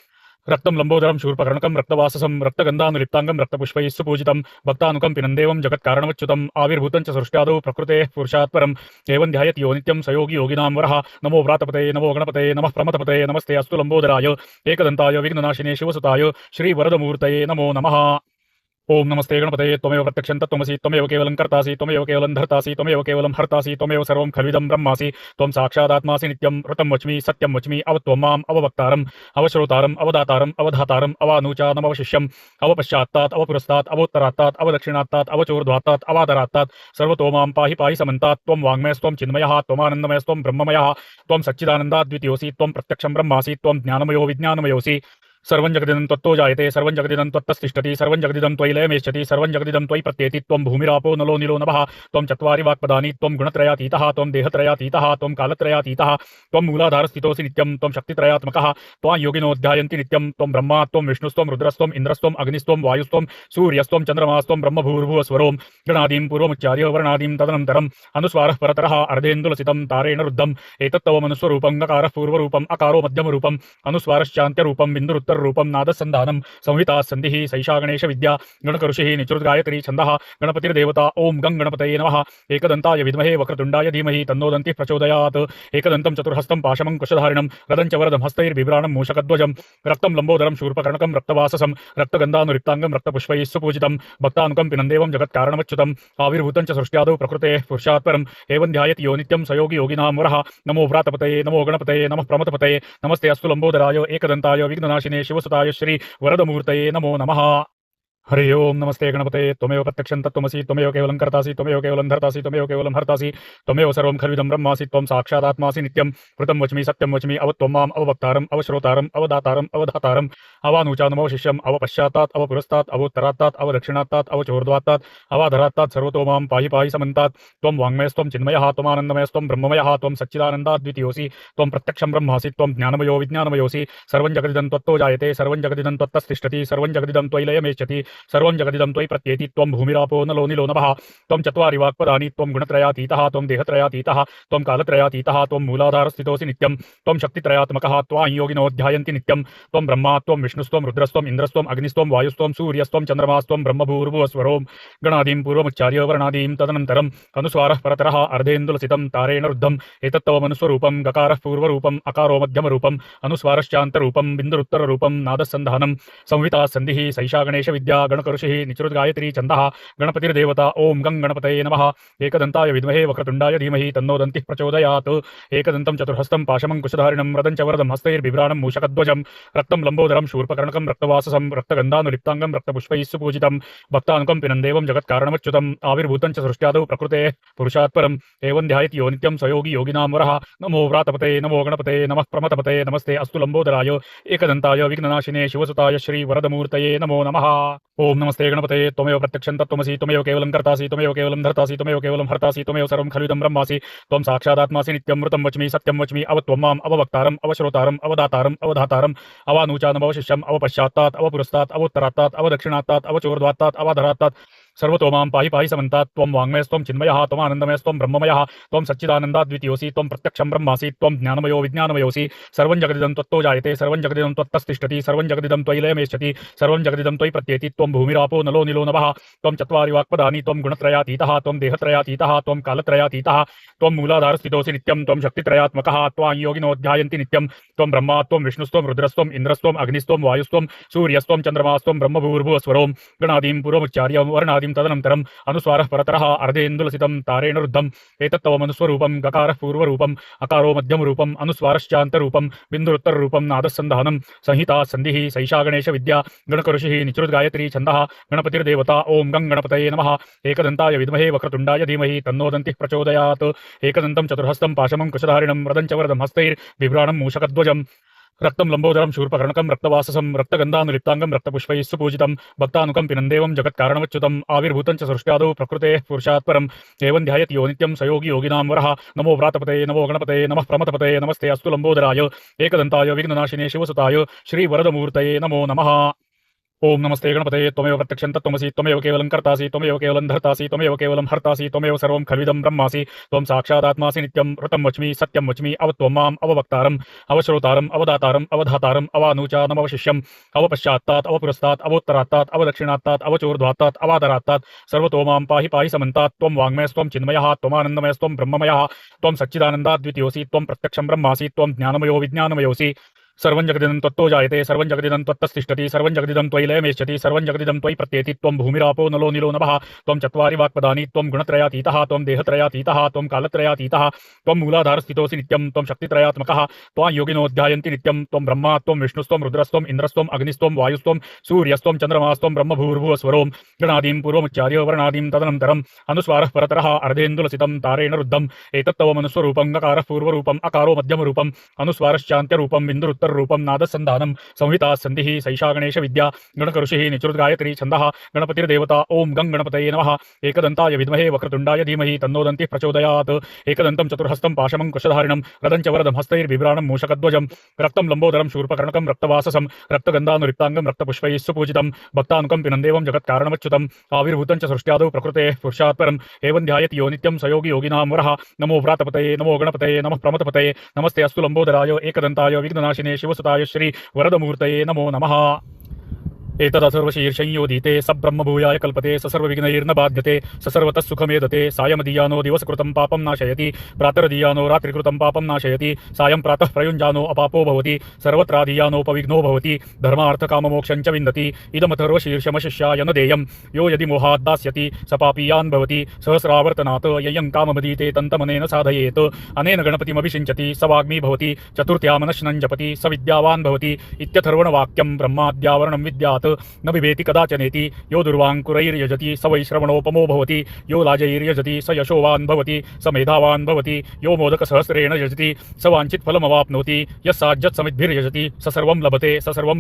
रक्तं लम्बोदरं शूर्पकर्णकं रक्तवाससं रक्तगन्धानुलिप्ताङ्गं रक्तपुष्पैः सुपूजितं भक्तानुकम्पिनं देवं जगत्कारणमच्युतम् आविर्भूतं च सृष्ट्यादौ प्रकृतेः पुरुषात् परम् एवं ध्यायति यो नित्यं स योगी योगिनां वरः नमो व्रातपतये नमो गणपतये नमः प्रमथपतये नमस्ते अस्तु लम्बोदराय एकदन्ताय विघ्ननाशिने शिवसुताय श्रीवरदमूर्तये नमो नमः। ओम नमस्ते गणपतये त्वमेव प्रत्यक्षं तत्त्वमसि त्वमेव केवलं कर्तासि त्वमेव केवलं धर्तासि त्वमेव केवलं हर्तासि त्वमेव सर्वं खल्विदं ब्रह्मासि त्वं साक्षादात्मासि नित्यं ऋतं वच्मि सत्यं वच्मि अवत्वं माम् अववक्तारम् अवश्रोतारम् अवदातारम् अवधातारम् अवानूचानमवशिष्यम् अवपश्चात्तात् अवपुरस्तात् अवोत्तरात्तात् अवदक्षिणात्तात् अवचोर्ध्वात्तात् अवादरात्तात् सर्वतो मां पाहि पाहि समन्तात् त्वं वाङ्मयस्त्वं चिन्मयः त्वमानन्दमयस्त्वं ब्रह्ममयः त्वं सच्चिदानन्दाद्वितीयोऽसि त्वं प्रत्यक्षं ब्रह्मासि त्वं ज्ञानमयो विज्ञानमयोऽसि सर्वं जगदिदं त्वत्तो जायते सर्वं जगदिदं त्वत्तस्तिष्ठति सर्वं जगदिदं त्वयि लयमेष्यति सर्वं जगदिदं त्वयि प्रत्येति त्वं भूमिरापो नलो निलो नभः त्वं चत्वारि वाक्पदानि त्वं गुणत्रयातीतः त्वं देहत्रयातीतः त्वं कालत्रयातीतः त्वं मूलाधारस्थितोऽसि नित्यं त्वं शक्तित्रयात्मकः त्वां योगिनो ध्यायन्ति नित्यं त्वं ब्रह्मा त्वं विष्णुस्त्वं रुद्रस्त्वं इन्द्रस्त्वं अग्निस्त्वं वायुस्त्वं सूर्यस्त्वं चन्द्रमास्त्वं ब्रह्मभूर्भुवस्वरों गणादीं पूर्वमुच्चार्य वर्णादीं तदनन्तरम् अनुस्वारः परतरः अर्धेन्दुलसितं तारेण रुद्धम् एतत्तवमनुस्वरूपं गकारः पूर्वरूपम् अकारो मध्यमरूपम् अनुस्वारश्चान्त्यरूपं बिन्दुरुत्तररूपं रूपं नादसन्धानं संहिता सन्धिः सैषा गणेशविद्या गणकऋषिः निचृद्गायत्री छन्दः गणपतिर्देवता ॐ गं गणपतये नमः एकदन्ताय विद्महे वक्रतुण्डाय धीमहि तन्नो दन्तिः प्रचोदयात् एकदन्तं चतुर्हस्तं पाशमं कुशधारिणं रदं च वरदं हस्तैर्बिभ्राणं मूषकध्वजं रक्तं लम्बोदरं शूर्पकर्णकं रक्तवाससं रक्तगन्धानुलिप्ताङ्गं रक्तपुष्पैः सुपूजितं भक्तानुकम्पिनं देवं जगत्कारणमच्युतम् आविर्भूतं च सृष्ट्यादौ प्रकृतेः पुरुषात् परम् एवं ध्यायति यो नित्यं स योगी योगिनां वरः नमो व्रातपतये नमो गणपतये नमः प्रमथपतये नमस्ते अस्तु लम्बोदराय एकदन्ताय विघ्ननाशिने शिवसुताय श्री वरदमूर्तये नमो नमः। हरि ओम नमस्ते गणपते त्वमेव प्रत्यक्षं तत्त्वमसि त्वमेव केवलं कर्तासि त्वमेव केवलं धर्तासि त्वमेव केवलं हर्तासि त्वमेव सर्वं खल्विदं ब्रह्मासि त्वं साक्षादात्मासि नित्यं ऋतं वच्मि सत्यं वच्मि अवत्वं माम् अववक्तारम् अवश्रोतारम् अवदातारम् अवधातारम् अवानूचानमवशिष्यम् अवपश्चात्तात् अवपुरस्तात् अवोत्तरात्तात् अवदक्षिणात्तात् अवचोर्ध्वात्तात् अवाधरात्तात् सर्वतो मां पाहि पाहि समन्तात् त्वं वाङ्मयस्त्वं चिन्मयः त्वमानन्दमयस्त्वं ब्रह्ममयः त्वं सच्चिदानन्दाद्वितीयोऽसि त्वं प्रत्यक्षं ब्रह्मासि त्वं ज्ञानमयो विज्ञानमयोऽसि सर्वं जगदिदं त्वत्तो जायते सर्वं जगदिदं त्वत्तस्तिष्ठति सर्वं जगदिदं त्वयि लयमेष्यति सर्वं जगदिदं त्वयि प्रत्येति त्वं भूमिरापो नलो निलो नभः त्वं चत्वारि वाक्पदानि त्वं गुणत्रयातीतः त्वं देहत्रयातीतः त्वं कालत्रयातीतः त्वं मूलाधारस्थितोऽसि नित्यं त्वं शक्तित्रयात्मकः त्वां योगिनो ध्यायन्ति नित्यं त्वं ब्रह्मा त्वं विष्णुस्त्वं रुद्रस्त्वं इन्द्रस्त्वं अग्निस्त्वं वायुस्त्वं सूर्यस्त्वं चन्द्रमास्त्वं ब्रह्मभूर्भुवस्वरों गणादीं पूर्वमुच्चार्य वर्णादीं तदनन्तरम् अनुस्वारः परतरः अर्धेन्दुलसितं तारेण रुद्धम् एतत्तवमनुस्वरूपं गकारः पूर्वरूपम् अकारो मध्यमरूपम् अनुस्वारश्चान्तरूपं बिन्दुरुत्तररूपं नादसन्धानं संहिता सन्धिः सैषा गणेशविद्या गणकऋषिः निचृद्गायत्री छन्दः गणपतिर्देवता ॐ गं गणपतये नमः एकदन्ताय विद्महे वक्रतुण्डाय धीमहि तन्नो दन्तिः प्रचोदयात् एकदन्तं चतुर्हस्तं पाशमं कुशधारिणं रदं च वरदं हस्तैर्बिभ्राणं मूषकध्वजं रक्तं लम्बोदरं शूर्पकर्णकं रक्तवाससं रक्तगन्धानुलिप्ताङ्गं रक्तपुष्पैः सुपूजितं भक्तानुकम्पिनं देवं जगत्कारणमच्युतम् आविर्भूतं च सृष्ट्यादौ प्रकृतेः पुरुषात् परम् एवं ध्यायति यो नित्यं स योगी योगिनां वरः नमो व्रातपतये नमो गणपतये नमः प्रमथपतये नमस्ते अस्तु लम्बोदराय एकदन्ताय विघ्ननाशिने शिवसुताय श्री वरदमूर्तये नमो नमः। ओम नमस्ते गणपते त्वमेव प्रत्यक्षं तत्त्वमसि त्वमेव केवलं कर्तासि त्वमेव केवलं धर्तासि त्वमेव केवलं हर्तासि त्वमेव सर्वं खल्विदं ब्रह्मासि त्वं साक्षादात्मासि नित्यं ऋतं वच्मि सत्यं वच्मि अवत्वं माम् अववक्तारम् अवश्रोतारम् अवदातारम् अवधातारम् अवानूचानमवशिष्यम् अवपश्चात्तात् अवपुरस्तात् अवोत्तरात्तात् अवदक्षिणात्तात् अवचोर्ध्वात्तात् अवाधरात्तात् सर्वतो मां पाहि पाहि समन्तात् त्वं वाङ्मयस्त्वं चिन्मयः त्वमानन्दमयस्त्वं ब्रह्ममयः त्वं सच्चिदानन्दाद्वितीयोऽसि त्वं प्रत्यक्षं ब्रह्मासि त्वं ज्ञानमयो विज्ञानमयोऽसि सर्वं जगदिदं त्वत्तो जायते सर्वं जगदिदं त्वत्तस्तिष्ठति सर्वं जगदिदं त्वयि लयमेष्यति सर्वं जगदिदं त्वयि प्रत्येति त्वं भूमिरापो नलो निलो नभः त्वं चत्वारि वाक्पदानि त्वं गुणत्रयातीतः त्वं देहत्रयातीतः त्वं कालत्रयातीतः त्वं मूलाधारस्थितोऽसि नित्यं त्वं शक्तित्रयात्मकः त्वां योगिनो ध्यायन्ति नित्यं त्वं ब्रह्मा त्वं विष्णुस्त्वं रुद्रस्त्वं इन्द्रस्त्वं अग्निस्त्वं वायुस्त्वं सूर्यस्त्वं चन्द्रमास्त्वं ब्रह्मभूर्भुवस्वरों गणादीं पूर्वमुच्चार्य वर्णादीं गणादिं तदनन्तरम् अनुस्वारः परतरः अर्धेन्दुलसितं तारेण रुद्धम् एतत्तव मनुस्वरूपं गकारः पूर्वरूपम् अकारो मध्यमरूपम् अनुस्वारश्चान्तरूपं बिन्दुरुत्तररूपं नादस्सन्धानं संहिता सन्धिः सैषा गणेशविद्या गणकऋषिः निचृद्गायत्री छन्दः गणपतिर्देवता ॐ गं गणपतये नमः एकदन्ताय विद्महे वक्रतुण्डाय धीमहि तन्नो दन्तिः प्रचोदयात् एकदन्तं चतुर्हस्तं पाशमं कुशधारिणं वरदं च वरदं हस्तैर्बिभ्राणं मूषकध्वजम् रक्तं लम्बोदरं शूर्पकर्णकं रक्तवाससं रक्तगन्धानुलिप्ताङ्गं रक्तपुष्पैः सुपूजितं भक्तानुकम्पिनं देवं जगत्कारणमच्युतम् आविर्भूतं च सृष्ट्यादौ प्रकृतेः पुरुषात् परम् एवं ध्यायति यो नित्यं स योगी योगिनां वरः नमो व्रातपतये नमो गणपतये नमः प्रमथपतये नमस्ते अस्तु लम्बोदराय एकदन्ताय विघ्ननाशिने शिवसुताय श्रीवरदमूर्तये नमो नमः। ओम नमस्ते गणपतये त्वमेव प्रत्यक्षं तत्त्वमसि त्वमेव केवलं कर्तासि त्वमेव केवलं धर्तासि त्वमेव केवलं हर्तासि त्वमेव सर्वं खल्विदं ब्रह्मासि त्वं साक्षादात्मासि नित्यं ऋतं वच्मि सत्यं वच्मि अवत्वं माम् अववक्तारम् अवश्रोतारम् अवदातारम् अवधातारम् अवानुचानमवशिष्यम् अवपश्चात्तात् अवपुरस्तात् अवोत्तरात्तात् अवदक्षिणात्तात् अवचोर्ध्वात्तात् अवादरात्तात् सर्वतो मां पाहि पाहि समन्तात् त्वं वाङ्मयस्त्वं चिन्मयः त्वमानन्दमयस्त्वं ब्रह्ममयः त्वं सच्चिदानन्दाद्वितीयोऽसि त्वं प्रत्यक्षं ब्रह्मासि त्वं ज्ञानमयो विज्ञानमयोऽसि सर्वं जगदिदं त्वत्तो जायते सर्वं जगदिदं त्वत्तस्तिष्ठति सर्वं जगदिदं त्वयि लयमेष्यति सर्वं जगदिदं त्वयि प्रत्येति त्वं भूमिरापो नलो निलो नभः त्वं चत्वारि वाक्पदानि त्वं गुणत्रयातीतः त्वं देहत्रयातीतः त्वं कालत्रयातीतः त्वं मूलाधारस्थितोऽसि नित्यं त्वं शक्तित्रयात्मकः त्वां योगिनो ध्यायन्ति नित्यं त्वं ब्रह्मा त्वं विष्णुस्त्वं रुद्रस्त्वं इन्द्रस्त्वं अग्निस्त्वं वायुस्त्वं सूर्यस्त्वं चन्द्रमास्त्वं ब्रह्मभूर्भुवस्वरों गणादीं पूर्वमुच्चार्य वर्णादीं तदनन्तरम् अनुस्वारः परतरः अर्धेन्दुलसितं तारेण रुद्धम् एतत्तव मनुस्वरूपं गकारः पूर्वरूपम् अकारो मध्यमरूपम् अनुस्वारश्चान्त्यरूपं बिन्दुरुत्तर रूपं नादसन्धानं संहिता सन्धिः सैषा गणेशविद्या गणकऋषिः निचृद्गायत्री छन्दः गणपतिर्देवता ॐ गं गणपतये नमः एकदन्ताय विद्महे वक्रतुण्डाय धीमहि तन्नो दन्तिः प्रचोदयात् एकदन्तं चतुर्हस्तं पाशमं कुशधारिणं रदं च वरदं हस्तैर्बिभ्राणं मूषकध्वजं रक्तं लम्बोदरं शूर्पकर्णकं रक्तवाससं रक्तगन्धानुलिप्ताङ्गं रक्तपुष्पैः सुपूजितं भक्तानुकम्पिनं देवं जगत्कारणमच्युतम् आविर्भूतं च सृष्ट्यादौ प्रकृतेः पुरुषात् परम् एवं ध्यायति यो नित्यं स योगी योगिनां वरः नमो व्रातपतये नमो गणपतये नमः प्रमथपतये नमस्ते अस्तु लम्बोदराय एकदन्ताय विघ्ननाशिने शिवसुताय श्री वरदमूर्तये नमो नमः। एतदथर्वशीर्षंयोदीते स ब्रह्मभूयाय कल्पते स सर्वविघ्नैर्न बाध्यते स सर्वतः सुखमेदते सायमदीयानो दिवसकृतं पापं नाशयति प्रातर्दीयानो रात्रिकृतं पापं नाशयति सायं प्रातः प्रयुञ्जानो अपापो भवति सर्वत्रादीयानोपविघ्नो भवति धर्मार्थकाममोक्षं च विन्दति इदमथर्वशीर्षमशिष्याय न देयं यो यदि मोहात् दास्यति स पापीयान् भवति सहस्रावर्तनात् ययं काममदीते तन्तमनेन साधयेत् अनेन गणपतिमभिषिञ्चति स वाग्मी भवति चतुर्थ्यामनश्नं जपति स विद्यावान् भवति इत्यथर्वणवाक्यं ब्रह्माद्यावरणं विद्यात् न बिभेति कदाचनेति यो दुर्वाङ्कुरैर्यजति स वै श्रवणोपमो भवति यो लाजैर्यजति स यशोवान् भवति स मेधावान् भवति यो मोदकसहस्रेण यजति स वाञ्छित् फलमवाप्नोति यस्साज्यत् समिद्भिर्यजति स सर्वं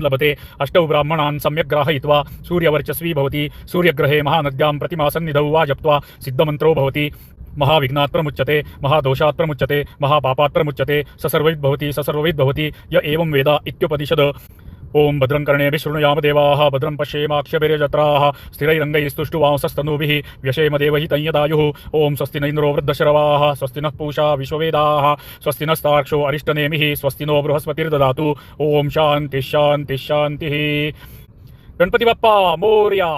लभते अष्टौ ब्राह्मणान् सम्यक् ग्राहयित्वा सूर्यवर्चस्वी भवति सूर्यग्रहे महानद्यां प्रतिमासन्निधौ वा जप्त्वा सिद्धमन्त्रो भवति महाविघ्नात् प्रमुच्यते महादोषात् प्रमुच्यते महापापात् प्रमुच्यते स सर्वविद् भवति य एवं वेद इत्युपदिशद। ओम भद्रं कर्णेभिः शृणुयाम देवाः भद्रं पश्येमाक्षभिर्यजत्राः स्थिरैरङ्गैस्तुष्टुवांसस्तनूभिः व्यशेम देवहितं यदायुः ओम स्वस्ति न इन्द्रो वृद्धशरवाः स्वस्ति नः पूषा विश्ववेदाः स्वस्ति नस्तार्क्ष्यो अरिष्टनेमिः स्वस्ति नो बृहस्पतिर्ददातु ओम शान्तिः शान्तिः शान्तिः। गणपति बप्पा मोरया।